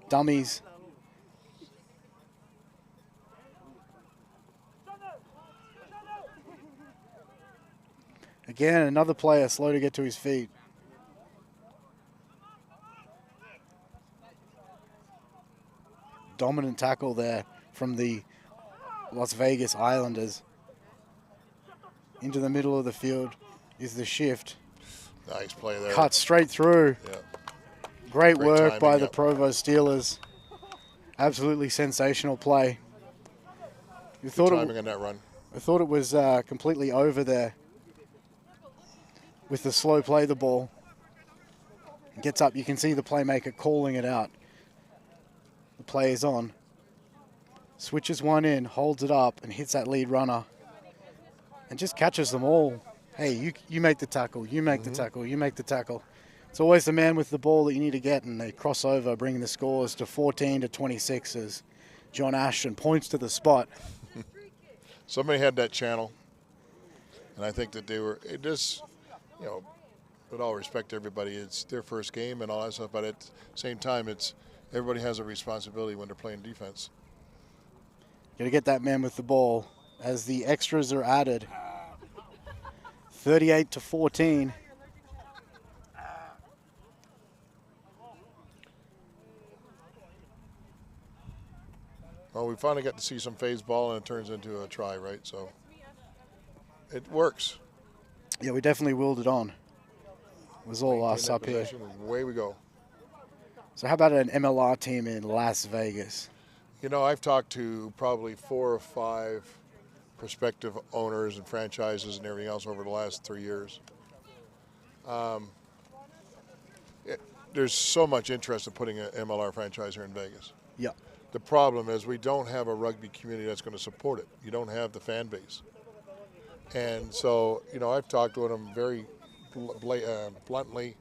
Dummies. Again, another player slow to get to his feet. Dominant tackle there from the Las Vegas Islanders. Into the middle of the field is the shift. Nice play there. Cut straight through. Yeah. Great work by the Provo Steelers. Absolutely sensational play. Good timing on that run. I thought it was completely over there with the slow play the ball. Gets up, you can see the playmaker calling it out. The play is on. Switches one in, holds it up, and hits that lead runner. And just catches them all. hey, you make the tackle, you make the tackle, you make the tackle. It's always the man with the ball that you need to get, and they cross over, bringing the scores to 14-26 as John Ashton points to the spot. Somebody had that channel, and I think that they were, it just, you know, with all respect to everybody, it's their first game and all that stuff, but at the same time, it's everybody has a responsibility when they're playing defense. Got to get that man with the ball as the extras are added. 38-14. Well, we finally got to see some phase ball, and it turns into a try, right? So it works. Yeah, we definitely willed it on. It was all us up here. Away we go. So how about an MLR team in Las Vegas? You know, I've talked to probably 4 or 5 prospective owners and franchises and everything else over the last 3 years. There's so much interest in putting an MLR franchise here in Vegas. Yeah. The problem is we don't have a rugby community that's going to support it. You don't have the fan base. And so, you know, I've talked to them very bluntly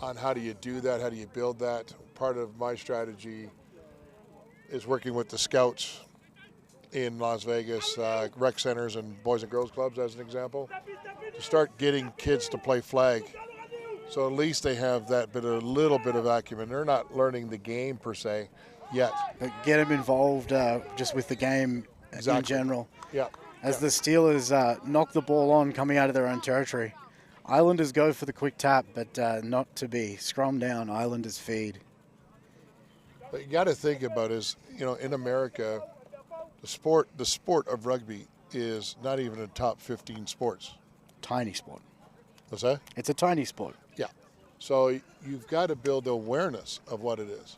on how do you do that, how do you build that. Part of my strategy is working with the scouts in Las Vegas, rec centers and boys and girls clubs as an example, to start getting kids to play flag. So at least they have that little bit of acumen. They're not learning the game per se yet. But get them involved just with the game Exactly. in general. Yeah. As the Steelers knock the ball on coming out of their own territory. Islanders go for the quick tap, but not to be. Scrum down, Islanders feed. But you got to think about is, you know, in America, the sport of rugby is not even in the top 15 sports. Tiny sport. What's that? It's a tiny sport. Yeah. So you've got to build awareness of what it is.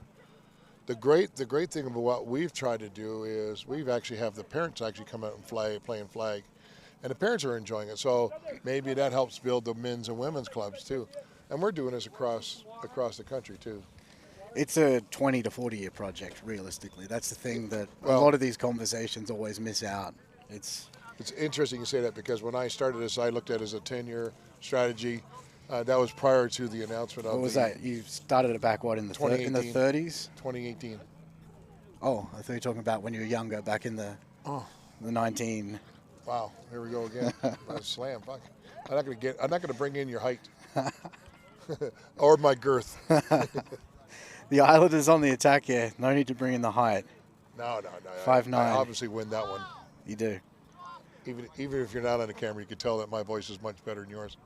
The great thing about what we've tried to do is we've actually have the parents actually come out and playing flag, and the parents are enjoying it. So maybe that helps build the men's and women's clubs too, and we're doing this across the country too. It's a 20 to 40 year project, realistically. That's the thing that a lot of these conversations always miss out. It's interesting you say that because when I started this, I looked at it as a 10-year strategy. That was prior to the announcement of what was that? You started it back, what, in the 30s? 2018. Oh, I thought you were talking about when you were younger, back in the 19... Wow, here we go again. Slam, fuck. I'm not gonna bring in your height. Or my girth. The Islanders on the attack here. No need to bring in the height. No. 5'9". I obviously win that one. You do. Even if you're not on the camera, you can tell that my voice is much better than yours.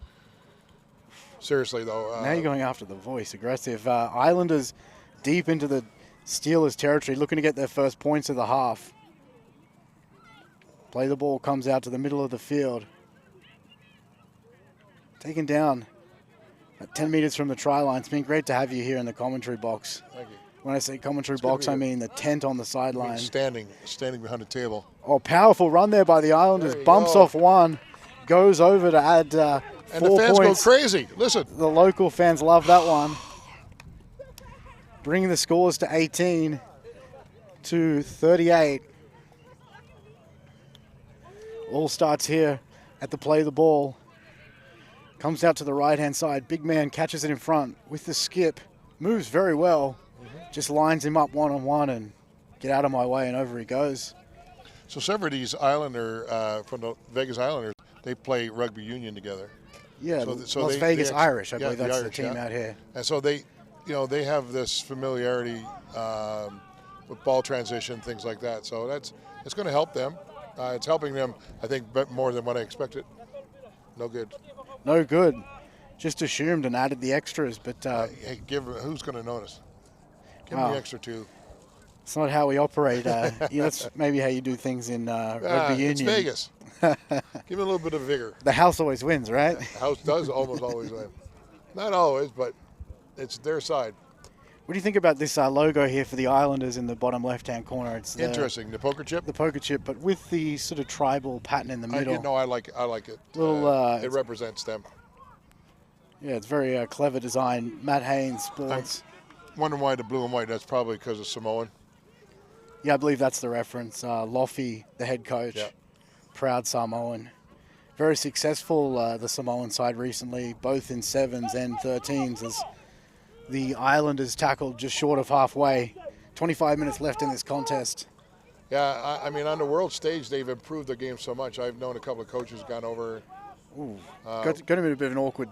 Seriously, though. Now you're going after the voice. Aggressive. Islanders deep into the Steelers' territory, looking to get their first points of the half. Play the ball, comes out to the middle of the field. Taken down at 10 meters from the try line. It's been great to have you here in the commentary box. Thank you. When I say commentary box, I mean the tent on the sideline. Standing behind the table. Oh, powerful run there by the Islanders. Bumps off one, goes over to add 4 points. And the fans go crazy. Listen. The local fans love that one. Bringing the scores to 18-38. All starts here at the play of the ball. Comes out to the right-hand side. Big man catches it in front with the skip. Moves very well. Just lines him up one-on-one and get out of my way, and over he goes. So several of these from the Vegas Islanders, they play rugby union together. Yeah, so Las Vegas Irish, I believe that's the Irish, team out here. And so they have this familiarity with ball transition, things like that. So it's going to help them. It's helping them, I think, more than what I expected. No good. No good. Just assumed and added the extras, but hey, who's going to notice? Give me the extra 2. It's not how we operate. That's maybe how you do things in rugby union. It's Vegas. Give me a little bit of vigor. The house always wins, right? The house does almost always win. Not always, but it's their side. What do you think about this logo here for the Islanders in the bottom left-hand corner? It's interesting. The poker chip? The poker chip, but with the sort of tribal pattern in the middle. I like it. It represents them. Yeah, it's very clever design. Matt Haynes, Sports. I'm wondering why the blue and white. That's probably because of Samoan. Yeah, I believe that's the reference. Loffy, the head coach, proud Samoan. very successful, the Samoan side recently, both in 7s and 13s, as the Islanders tackled just short of halfway. 25 minutes left in this contest. Yeah, I mean, on the world stage, they've improved their game so much. I've known a couple of coaches gone over. Ooh, got a bit of an awkward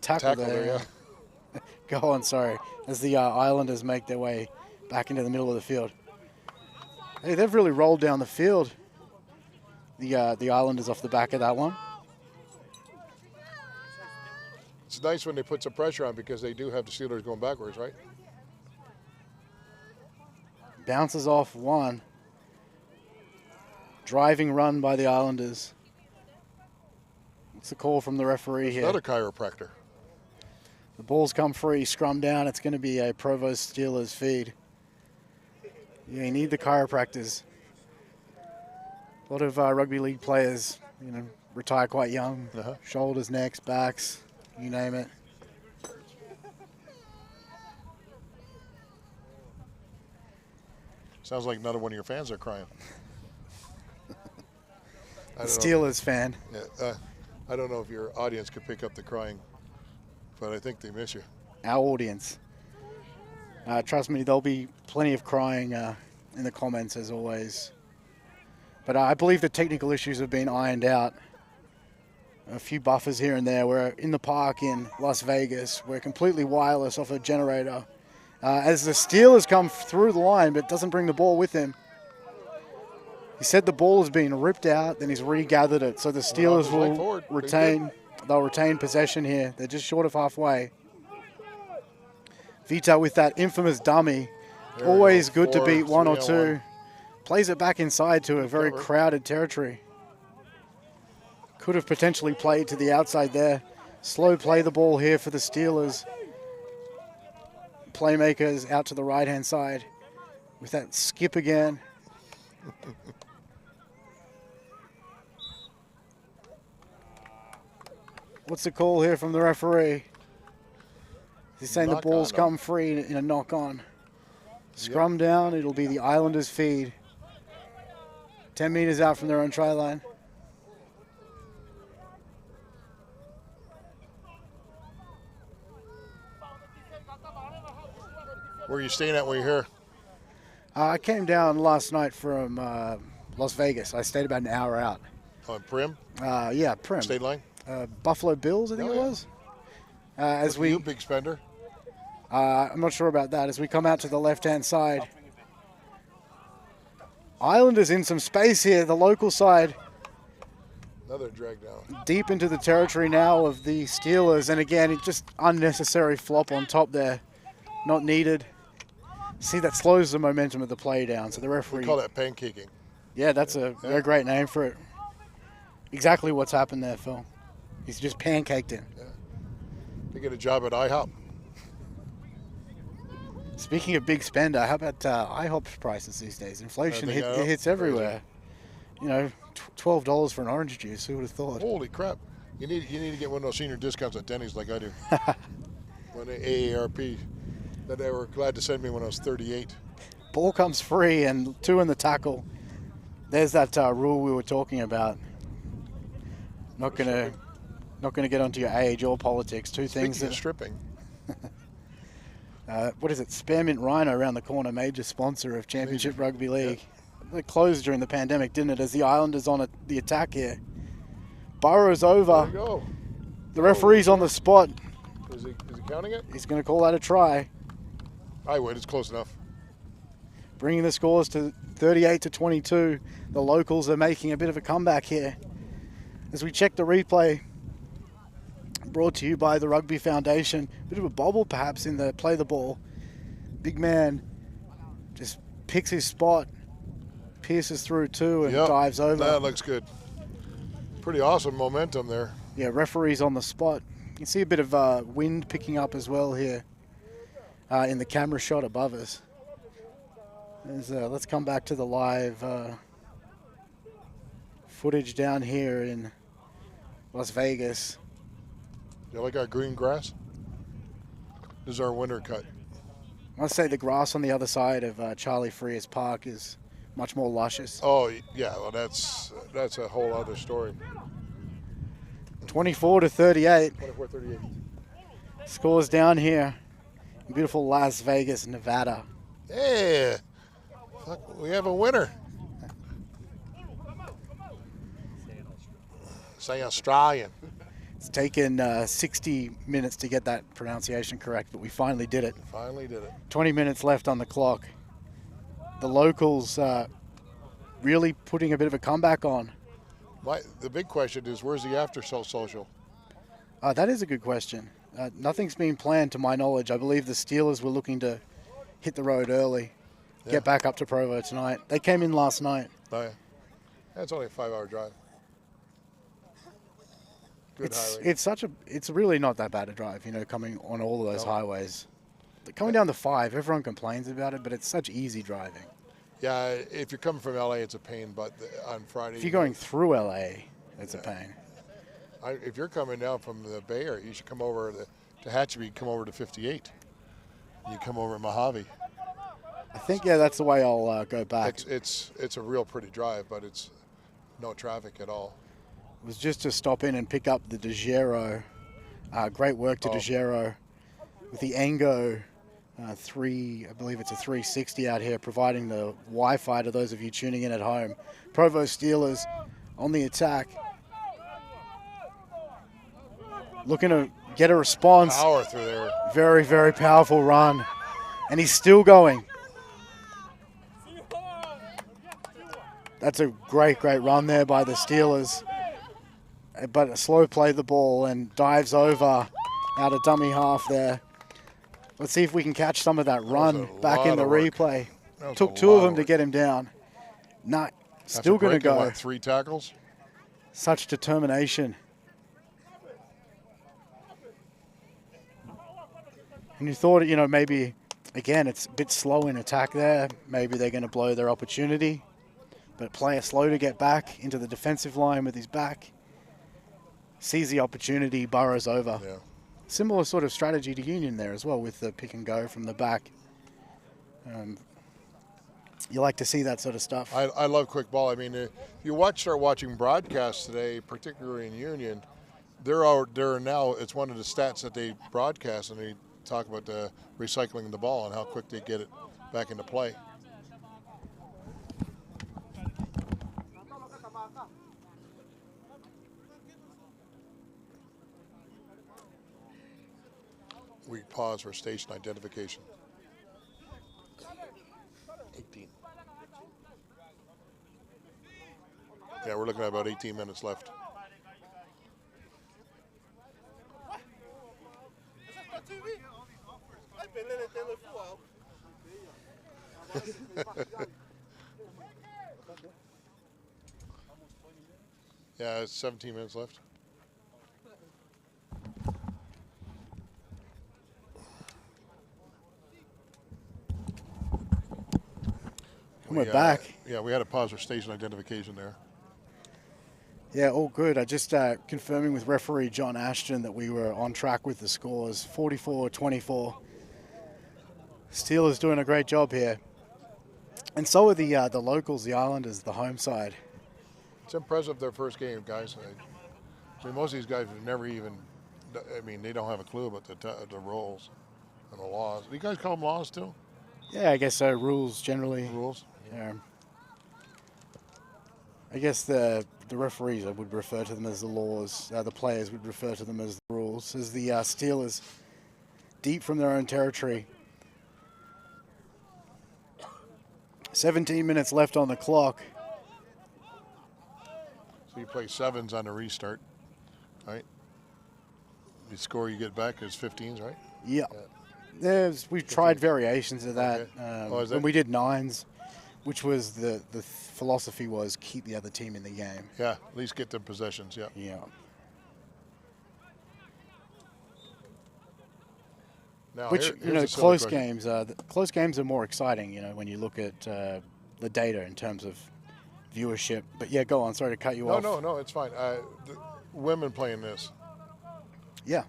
tackle there. Yeah. Go on, sorry. As the Islanders make their way back into the middle of the field. Hey, they've really rolled down the field, the Islanders, off the back of that one. It's nice when they put some pressure on because they do have the Steelers going backwards, right? Bounces off one. Driving run by the Islanders. It's a call from the referee here. Another chiropractor. The ball's come free, scrum down. It's going to be a Provo Steelers feed. Yeah, you need the chiropractors. A lot of rugby league players, retire quite young. Shoulders, necks, backs, you name it. Sounds like another one of your fans are crying. Steelers fan. Yeah, I don't know if your audience could pick up the crying, but I think they miss you. Our audience. Trust me, there'll be plenty of crying in the comments as always. But I believe the technical issues have been ironed out. A few buffers here and there. We're in the park in Las Vegas. We're completely wireless off a generator. As the Steelers come through the line, but doesn't bring the ball with him. He said the ball has been ripped out, then he's regathered it. So the Steelers will retain possession here. They're just short of halfway. Vita with that infamous dummy. Always good to beat 1 or 2. Plays it back inside to a very crowded territory. Could have potentially played to the outside there. Slow play the ball here for the Steelers. Playmakers out to the right-hand side with that skip again. What's the call here from the referee? He's saying the ball's come free in a knock-on. Scrum down, it'll be the Islanders' feed. 10 meters out from their own try line. Where are you staying at when you're here? I came down last night from Las Vegas. I stayed about an hour out. On Prim? Yeah, Prim. State line? Buffalo Bills, I think it was. You big spender? I'm not sure about that. As we come out to the left-hand side. Islanders in some space here, the local side. Another drag down. Deep into the territory now of the Steelers. And again, it just unnecessary flop on top there. Not needed. See, that slows the momentum of the play down. So the referee... We call that pancaking. Yeah, that's a great name for it. Exactly what's happened there, Phil. He's just pancaked it. Yeah. To get a job at IHOP. Speaking of big spender, how about IHOP's prices these days? Inflation it hits everywhere. Crazy. $12 for an orange juice. Who would have thought? Holy crap! You need to get one of those senior discounts at Denny's like I do. When AARP, that they were glad to send me when I was 38. Ball comes free and 2 in the tackle. There's that rule we were talking about. Not gonna get onto your age or politics. Two things. Speaking of stripping. What is it? Spearmint Rhino around the corner, major sponsor of Championship Rugby League. Yeah. It closed during the pandemic, didn't it? As the Islanders on the attack here. Burrow's over. There you go. The referee's on the spot. Is he counting it? He's going to call that a try. I would. It's close enough. Bringing the scores to 38-22. The locals are making a bit of a comeback here. As we check the replay, brought to you by the Rugby Foundation. Bit of a bobble perhaps in the play the ball. Big man just picks his spot, pierces through 2 and dives over. That looks good. Pretty awesome momentum there. Yeah, referee's on the spot. You can see a bit of wind picking up as well here in the camera shot above us. Let's come back to the live footage down here in Las Vegas. You like our green grass? This is our winter cut. I must say the grass on the other side of Charlie Freer's Park is much more luscious. Oh, yeah. Well, that's a whole other story. 24-38. 24-38. Scores down here in beautiful Las Vegas, Nevada. Yeah. Fuck, we have a winner. Say Australian. It's taken 60 minutes to get that pronunciation correct, but we finally did it. Finally did it. 20 minutes left on the clock. The locals really putting a bit of a comeback on. The big question is, where's the after social? That is a good question. Nothing's been planned to my knowledge. I believe the Steelers were looking to hit the road early, get back up to Provo tonight. They came in last night. Oh, yeah. That's only a 5-hour drive. Good highway. It's really not that bad a drive, coming on all of those highways. Coming down the 5, everyone complains about it, but it's such easy driving. Yeah, if you're coming from LA, it's a pain, but on Friday... If you're going through LA, it's a pain. If you're coming down from the Bay Area, you should come over to Hatchby, come over to 58. You come over to Mojave. I think, that's the way I'll go back. It's a real pretty drive, but it's no traffic at all. It was just to stop in and pick up the DeGero. Great work to DeGero with the Ango 3, I believe it's a 360 out here, providing the Wi-Fi to those of you tuning in at home. Provo Steelers on the attack. Looking to get a response. Power through there. Very, very powerful run. And he's still going. That's a great, great run there by the Steelers. But a slow play the ball and dives over out of dummy half there. Let's see if we can catch some of that run back in the replay. Took 2 of them to get him down. Still going to go. 3 tackles? Such determination. And you thought, maybe, again, it's a bit slow in attack there. Maybe they're going to blow their opportunity. But player slow to get back into the defensive line with his back. Sees the opportunity, burrows over. Yeah. Similar sort of strategy to Union there as well with the pick and go from the back. You like to see that sort of stuff. I love quick ball. I mean, if you start watching broadcasts today, particularly in Union, they're now, it's one of the stats that they broadcast, and they talk about the recycling the ball and how quick they get it back into play. We pause for station identification. 18. Yeah, we're looking at about 18 minutes left. Yeah, it's 17 minutes left. We're back. Yeah, we had to pause for station identification there. Yeah, all good. I just confirming with referee John Ashton that we were on track with the scores. 44-24. Steelers doing a great job here. And so are the locals, the Islanders, the home side. It's impressive their first game, guys. I mean, most of these guys have never even, they don't have a clue about the rules and the laws. Do you guys call them laws too? Yeah, I guess so. Rules generally. Rules? Yeah. I guess the referees would refer to them as the laws. The players would refer to them as the rules. As the Steelers, deep from their own territory. 17 minutes left on the clock. So you play 7s on the restart, right? The score you get back is 15s, right? Yeah. We've tried variations of that. Okay. When we did 9s, which was the philosophy was keep the other team in the game. Yeah, at least get them possessions, yeah. Yeah. Now, Which, close games are more exciting, when you look at the data in terms of viewership. But yeah, go on. Sorry to cut you off. No, it's fine. The women playing this. Yeah.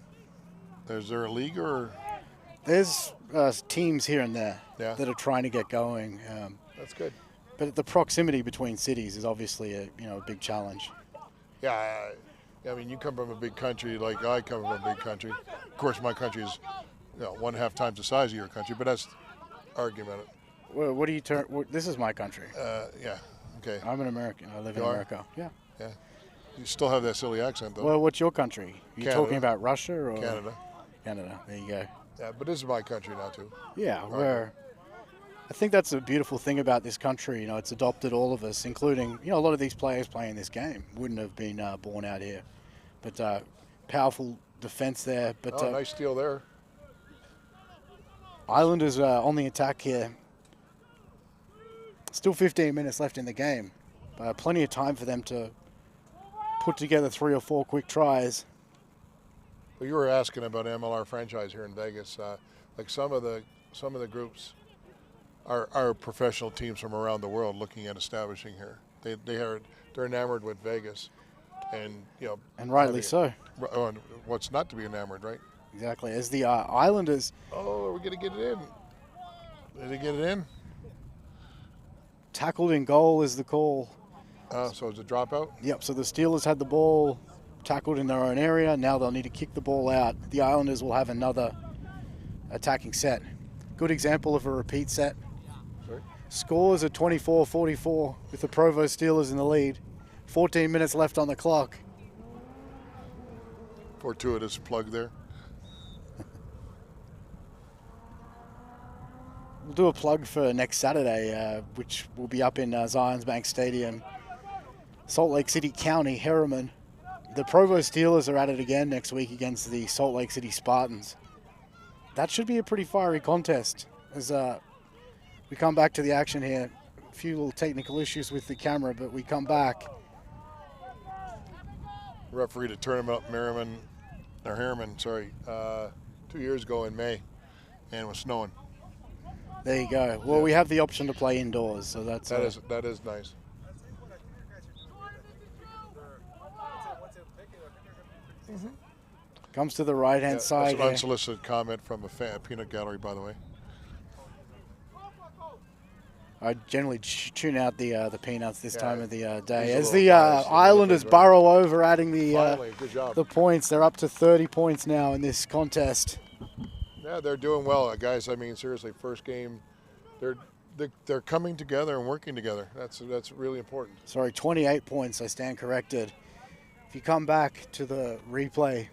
Is there a league or? There's teams here and there that are trying to get going. That's good. But the proximity between cities is obviously a big challenge. Yeah, I mean, you come from a big country like I come from a big country. Of course, my country is 1.5 times the size of your country, but that's argument. Well, what do you turn? This is my country. Yeah. Okay. I'm an American. I live in You are? America. Yeah. Yeah. You still have that silly accent, though. Well, what's your country? You Canada. talking about Russia or Canada. Canada. There you go. Yeah, but this is my country now too. Yeah, I think that's a beautiful thing about this country. It's adopted all of us, including a lot of these players playing this game wouldn't have been born out here. But powerful defense there. But nice steal there. Islanders on the attack here. Still 15 minutes left in the game. Plenty of time for them to put together 3 or 4 quick tries. Well, you were asking about MLR franchise here in Vegas. Like some of the groups are professional teams from around the world looking at establishing here. They're enamored with Vegas, and and rightly so. What's not to be enamored, right? Exactly. As the Islanders. Oh, are we gonna get it in? Did they get it in? Tackled in goal is the call. So it's a dropout? Yep, so the Steelers had the ball tackled in their own area. Now they'll need to kick the ball out. The Islanders will have another attacking set. Good example of a repeat set. Sorry? Scores are 24-44 with the Provo Steelers in the lead. 14 minutes left on the clock. Fortuitous plug there. We'll do a plug for next Saturday, which will be up in Zions Bank Stadium. Salt Lake City County, Harriman. The Provo Steelers are at it again next week against the Salt Lake City Spartans. That should be a pretty fiery contest as we come back to the action here. A few little technical issues with the camera, but we come back. Referee to tournament up Harriman, 2 years ago in May, and it was snowing. There you go. Well, we have the option to play indoors, so that is nice. Comes to the right-hand side. That's an unsolicited comment from a peanut gallery, by the way. I generally tune out the peanuts this time of the day. As little the Islanders burrow over, adding Finally, good job. the points. They're up to 30 points now in this contest. Yeah, they're doing well, guys. I mean, seriously, first game, they're coming together and working together. That's really important. Sorry, 28 points. I stand corrected. If you come back to the replay,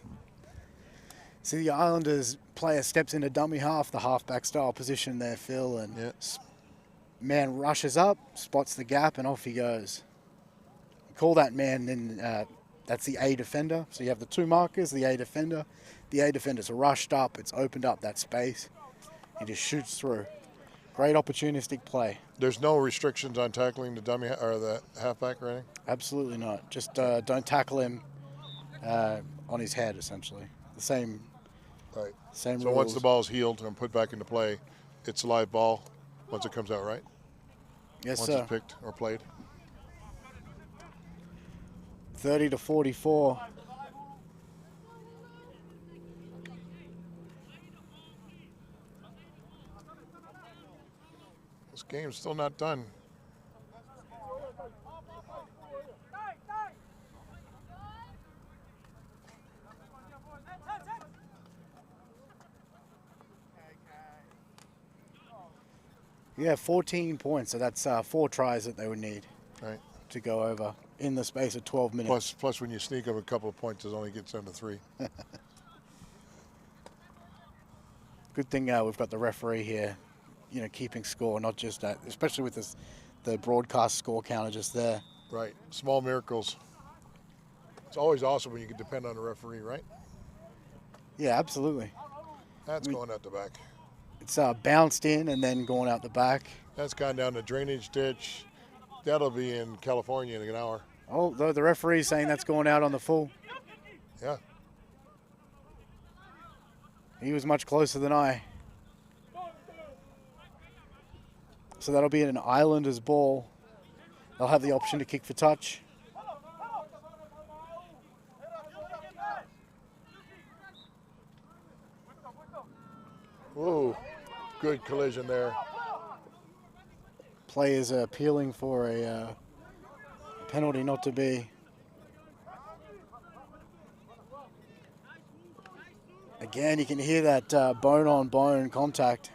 see the Islanders player steps into dummy half, the halfback style position there, Phil, and man rushes up, spots the gap, and off he goes. Call that man, then that's the A defender. So you have the 2 markers, the A defender. The A defender's rushed up, it's opened up that space. He just shoots through. Great opportunistic play. There's no restrictions on tackling the dummy or the halfback or anything? Absolutely not. Just don't tackle him on his head, essentially. The same. Right. Same So rules. once the ball's healed and put back into play, it's a live ball once it comes out, right? Yes, once sir. it's picked or played. 30-44. This game's still not done. Yeah, 14 points. So that's 4 tries that they would need to go over in the space of 12 minutes. Plus when you sneak up a couple of points, it only gets down to 3. Good thing we've got the referee here, keeping score, not just that, especially with the broadcast score counter just there. Right. Small miracles. It's always awesome when you can depend on a referee, right? Yeah, absolutely. That's going out the back. It's bounced in and then going out the back. That's gone down the drainage ditch. That'll be in California in an hour. Oh, the referee's saying that's going out on the full. Yeah. He was much closer than I. So that'll be an Islanders ball. They'll have the option to kick for touch. Ooh, good collision there. Players are appealing for a penalty not to be. Again, you can hear that bone-on-bone contact.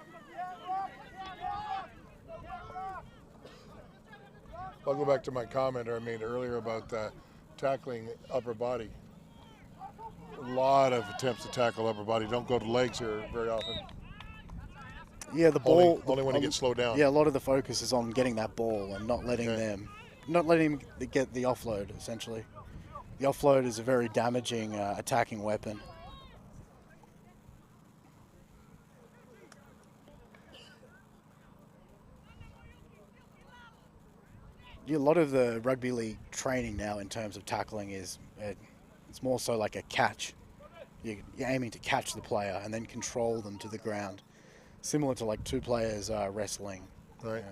I'll go back to my comment I made earlier about tackling upper body. A lot of attempts to tackle upper body don't go to legs here very often. Yeah, the ball. Only when it gets slowed down. Yeah, a lot of the focus is on getting that ball and not letting not letting them get the offload, essentially. The offload is a very damaging attacking weapon. Yeah, a lot of the rugby league training now in terms of tackling is it's more so like a catch. You're aiming to catch the player and then control them to the ground, similar to like two players wrestling. Right.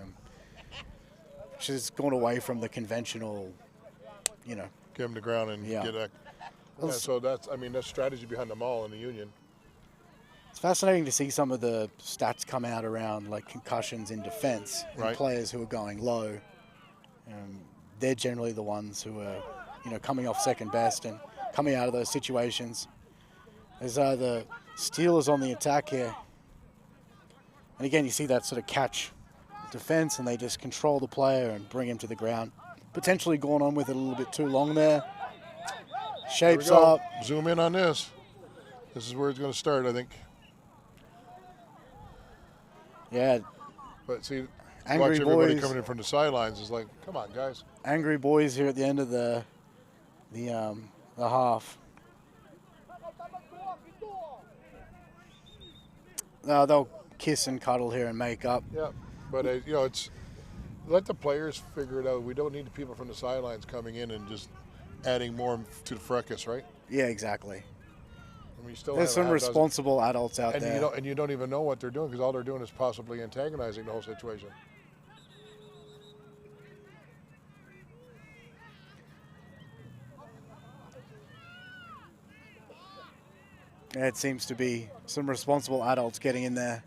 Which has gone away from the conventional, Get them to ground and get a. Yeah, so that's strategy behind them all in the union. It's fascinating to see some of the stats come out around like concussions in defense and players who are going low. They're generally the ones who are, coming off second best and coming out of those situations. There's the Steelers on the attack here. And again, you see that sort of catch defense and they just control the player and bring him to the ground. Potentially going on with it a little bit too long there. Shapes up. Zoom in on this. This is where it's going to start, I think. Yeah. But see, Angry watch everybody boys coming in from the sidelines is like, come on, guys. Angry boys here at the end of the half. They'll kiss and cuddle here and make up. Yeah, but it's let the players figure it out. We don't need the people from the sidelines coming in and just adding more to the fracas, right? Yeah, exactly. Still There's some responsible adults out there. And you don't even know what they're doing because all they're doing is possibly antagonizing the whole situation. Yeah, it seems to be some responsible adults getting in there.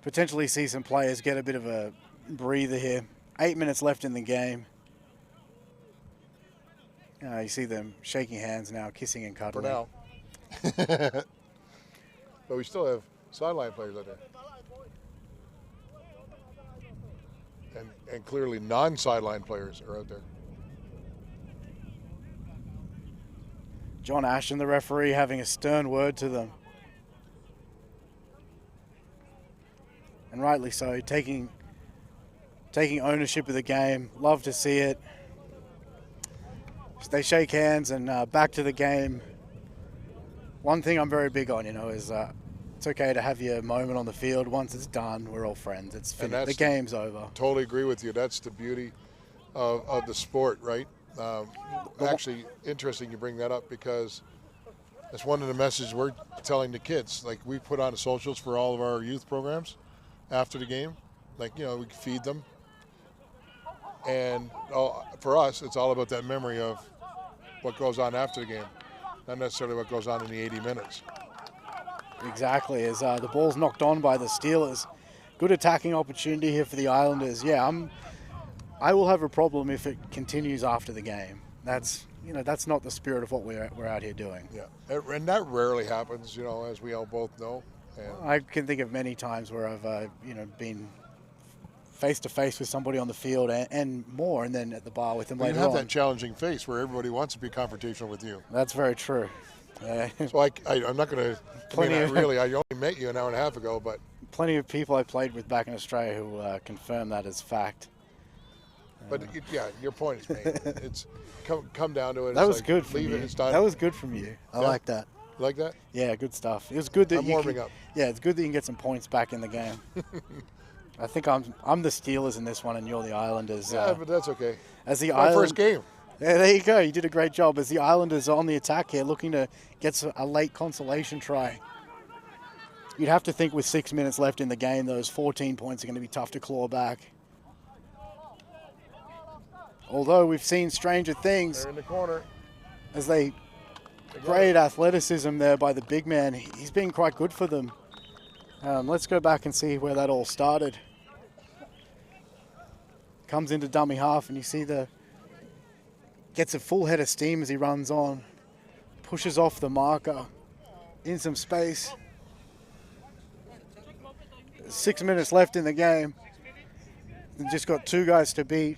Potentially see some players get a bit of a breather here. 8 minutes left in the game. You see them shaking hands now, kissing and cuddling. For now. But we still have sideline players out there. And clearly non-sideline players are out there. John Ashton, the referee, having a stern word to them. And rightly so, taking ownership of the game. Love to see it. They shake hands and back to the game. One thing I'm very big on, is it's okay to have your moment on the field. Once it's done, we're all friends. It's finished. The game's over. Totally agree with you. That's the beauty of the sport, right? Actually, interesting you bring that up because that's one of the messages we're telling the kids. Like we put on the socials for all of our youth programs after the game. Like, we feed them. And for us, it's all about that memory of what goes on after the game, not necessarily what goes on in the 80 minutes. Exactly, as the ball's knocked on by the Steelers. Good attacking opportunity here for the Islanders. Yeah, I will have a problem if it continues after the game. That's not the spirit of what we're out here doing. Yeah, and that rarely happens, as we all both know. And I can think of many times where I've been face to face with somebody on the field and more, and then at the bar with them later on. You have that challenging face where everybody wants to be confrontational with you. That's very true. So I'm not going to. I only met you an hour and a half ago, but plenty of people I played with back in Australia who confirm that as fact. But your point is made. It's come down to it. That was good from you. It's done. That was good from you. I like that. You like that? Yeah, good stuff. It was good that I'm warming up. Yeah, it's good that you can get some points back in the game. I think I'm the Steelers in this one, and you're the Islanders. Yeah, but that's okay. As my first game. Yeah, there you go. You did a great job. As the Islanders are on the attack here, looking to get a late consolation try. You'd have to think with 6 minutes left in the game, those 14 points are going to be tough to claw back. Although we've seen stranger things. They're in the corner. As great athleticism there by the big man. He's been quite good for them. Let's go back and see where that all started. Comes into dummy half and you see gets a full head of steam as he runs on. Pushes off the marker. in some space. 6 minutes left in the game. They've just got 2 guys to beat.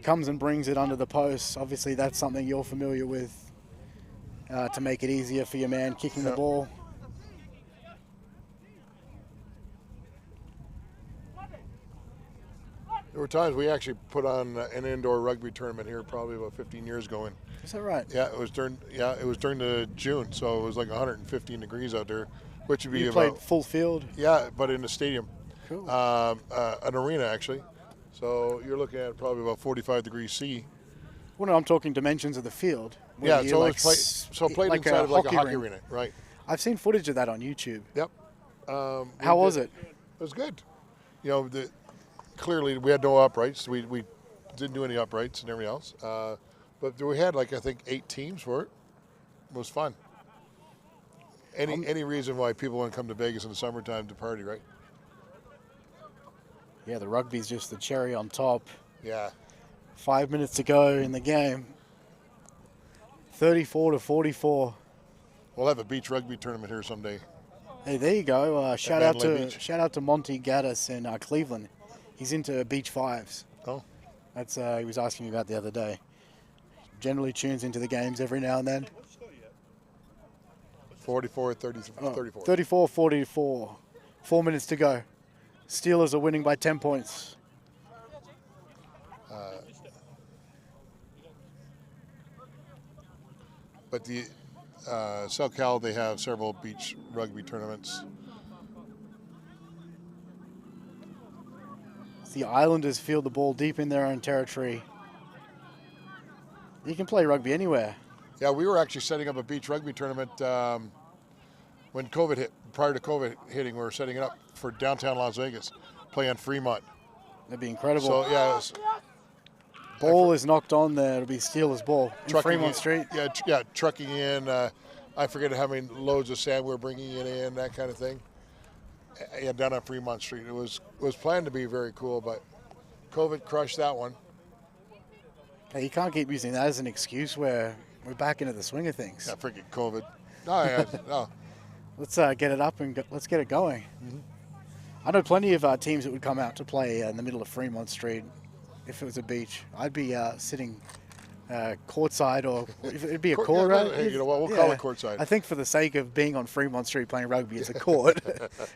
Comes and brings it under the post. Obviously, that's something you're familiar with to make it easier for your man kicking the ball. There were times we actually put on an indoor rugby tournament here, probably about 15 years ago. Is that right? Yeah, it was during the June, so it was like 115 degrees out there, which would be You played about full field? Yeah, but in a stadium, Cool. an arena actually. So you're looking at probably about 45 degrees C. Well, no, I'm talking dimensions of the field. Yeah, you so like played like inside of like a hockey ring. arena, right? I've seen footage of that on YouTube. Yep. How was it? It was good. You know, clearly we had no uprights. We didn't do any uprights and everything else. But we had like I think 8 teams for it. It was fun. Any reason why people want to come to Vegas in the summertime to party, right? Yeah, the rugby's just the cherry on top. Yeah. 5 minutes to go in the game. 34-44. We'll have a beach rugby tournament here someday. Hey, there you go. Shout Mandalay Beach. out to Monty Gaddis in Cleveland. He's into beach fives. Oh. That's he was asking me about the other day. Generally tunes into the games every now and then. 34. 34-44. 4 minutes to go. Steelers are winning by 10 points. But the SoCal, they have several beach rugby tournaments. The Islanders field the ball deep in their own territory. You can play rugby anywhere. Yeah, we were actually setting up a beach rugby tournament when COVID hit. Prior to COVID hitting, we were setting it up for downtown Las Vegas, play on Fremont. That'd be incredible. So yeah, ball is knocked on there. It'll be Steelers ball in Fremont Street. Yeah, trucking in. I forget how many loads of sand we were bringing it in, that kind of thing. Yeah, down on Fremont Street. It was planned to be very cool, but COVID crushed that one. Hey, you can't keep using that as an excuse where we're back into the swing of things. Yeah, freaking COVID. No. Let's get it up and let's get it going. Mm-hmm. I know plenty of teams that would come out to play in the middle of Fremont Street if it was a beach. I'd be sitting courtside, or it'd be a court, right? Hey, you know what? We'll call it courtside. I think for the sake of being on Fremont Street playing rugby, it's a court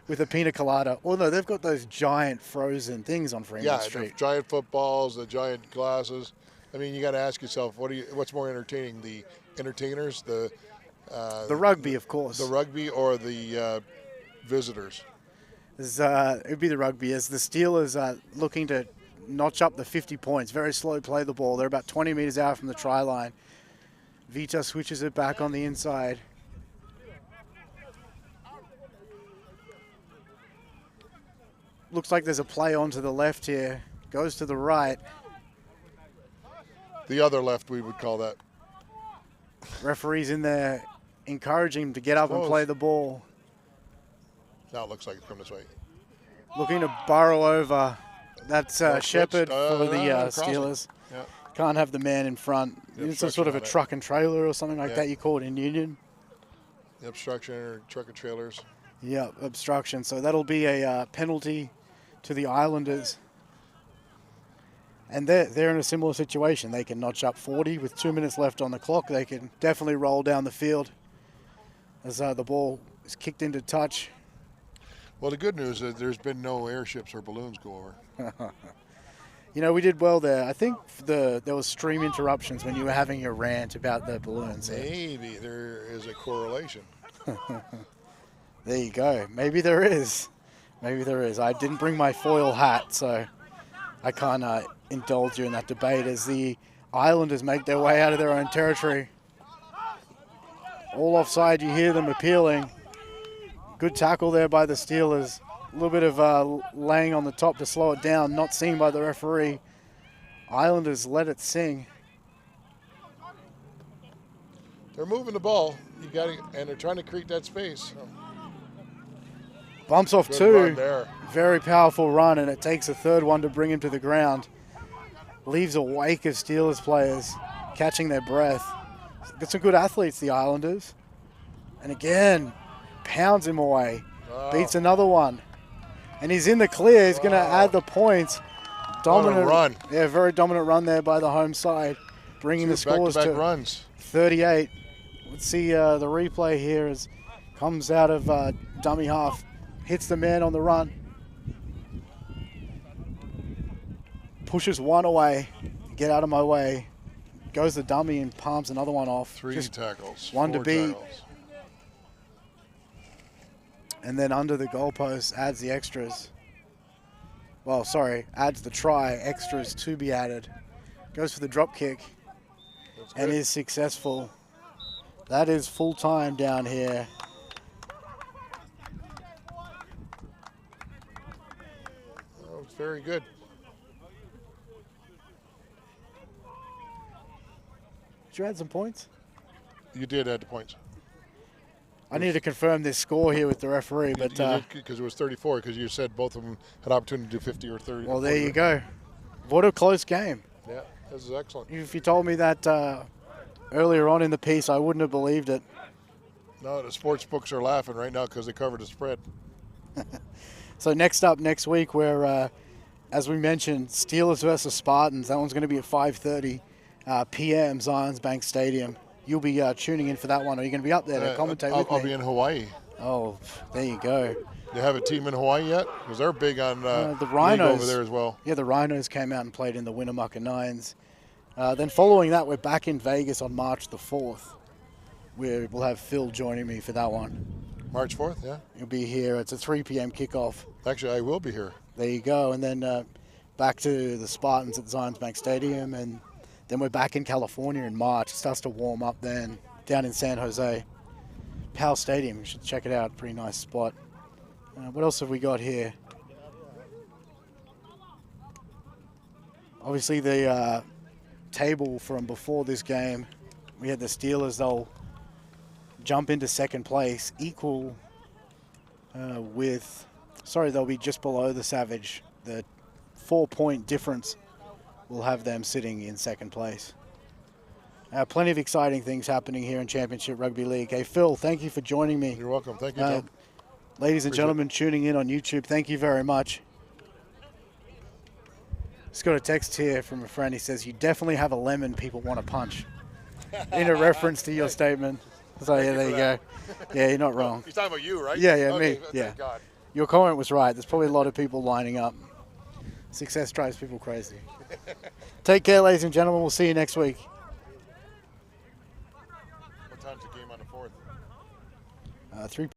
with a pina colada. Well, no, they've got those giant frozen things on Fremont Street. The giant footballs, the giant glasses. I mean, you got to ask yourself, what's more entertaining, the entertainers, the rugby, of course. The rugby or the visitors? It'd be the rugby, as the Steelers are looking to notch up the 50 points. Very slow play the ball. They're about 20 meters out from the try line. Vita switches it back on the inside. Looks like there's a play onto the left here. Goes to the right. The other left, we would call that. Referee's in there encouraging him to get up and play the ball. Now it looks like it's coming this way. Looking to burrow over. That's Shepard for the Steelers. Yeah. Can't have the man in front. It's a sort of a truck and trailer or something like that you call it in Union. The obstruction or truck and trailers. Yeah, obstruction. So that'll be a penalty to the Islanders. And they're in a similar situation. They can notch up 40 with 2 minutes left on the clock. They can definitely roll down the field as the ball is kicked into touch. Well, the good news is there's been no airships or balloons go over. You know, we did well there. I think there was stream interruptions when you were having your rant about the balloons. Maybe there is a correlation. There you go. Maybe there is. Maybe there is. I didn't bring my foil hat, so I can't indulge you in that debate as the Islanders make their way out of their own territory. All offside, you hear them appealing. Good tackle there by the Steelers. A little bit of laying on the top to slow it down, not seen by the referee. Islanders let it sing. They're moving the ball. And they're trying to create that space. Bumps off Good two. run there. Very powerful run, and it takes a third one to bring him to the ground. Leaves a wake of Steelers players catching their breath. Got some good athletes, the Islanders. And again, pounds him away. Wow. Beats another one. And he's in the clear. He's going to add the points. Dominant run. Yeah, very dominant run there by the home side, bringing the scores to runs. 38. Let's see the replay here as comes out of dummy half, hits the man on the run, pushes one away, get out of my way, goes the dummy and palms another one off. 3 tackles. One to 4 beat. tackles. And then under the goalpost adds the extras. Well, sorry, adds the try, extras to be added. Goes for the drop kick and is successful. That is full time down here. Oh, it's very good. Did you add some points? You did add the points. I need to confirm this score here with the referee, but because it was 34, because you said both of them had opportunity to do 50 or 30. well, there you go. What a close game. Yeah, this is excellent. If you told me that earlier on in the piece, I wouldn't have believed it. No, the sports books are laughing right now because they covered the spread. So next up next week, we're, as we mentioned, Steelers versus Spartans. That one's going to be at 5:30 p.m. Zions Bank Stadium. You'll be tuning in for that one. Are you going to be up there to commentate with me? I'll be in Hawaii. Oh, there you go. They have a team in Hawaii yet? Because they're big on the Rhinos over there as well. Yeah, the Rhinos came out and played in the Winnemucca Nines. Then following that, we're back in Vegas on March the 4th. We'll have Phil joining me for that one. March 4th, yeah. You'll be here. It's a 3 p.m. kickoff. Actually, I will be here. There you go. And then back to the Spartans at Zions Bank Stadium. And then we're back in California in March. It starts to warm up then down in San Jose. Palo Stadium. You should check it out. Pretty nice spot. What else have we got here? Obviously, the table from before this game, we had the Steelers. They'll jump into second place, equal they'll be just below the Savage. The 4-point difference will have them sitting in second place. Plenty of exciting things happening here in Championship Rugby League. Hey, Phil, thank you for joining me. You're welcome. Thank you, Tom. Ladies and gentlemen tuning in on YouTube, thank you very much. Just got a text here from a friend. He says, you definitely have a lemon people want to punch. In a reference to your statement. So, yeah, there you go. Yeah, you're not wrong. He's talking about you, right? Yeah, okay, me. Yeah. God. Your comment was right. There's probably a lot of people lining up. Success drives people crazy. Take care, ladies and gentlemen. We'll see you next week. What time's the game on the 4th? 3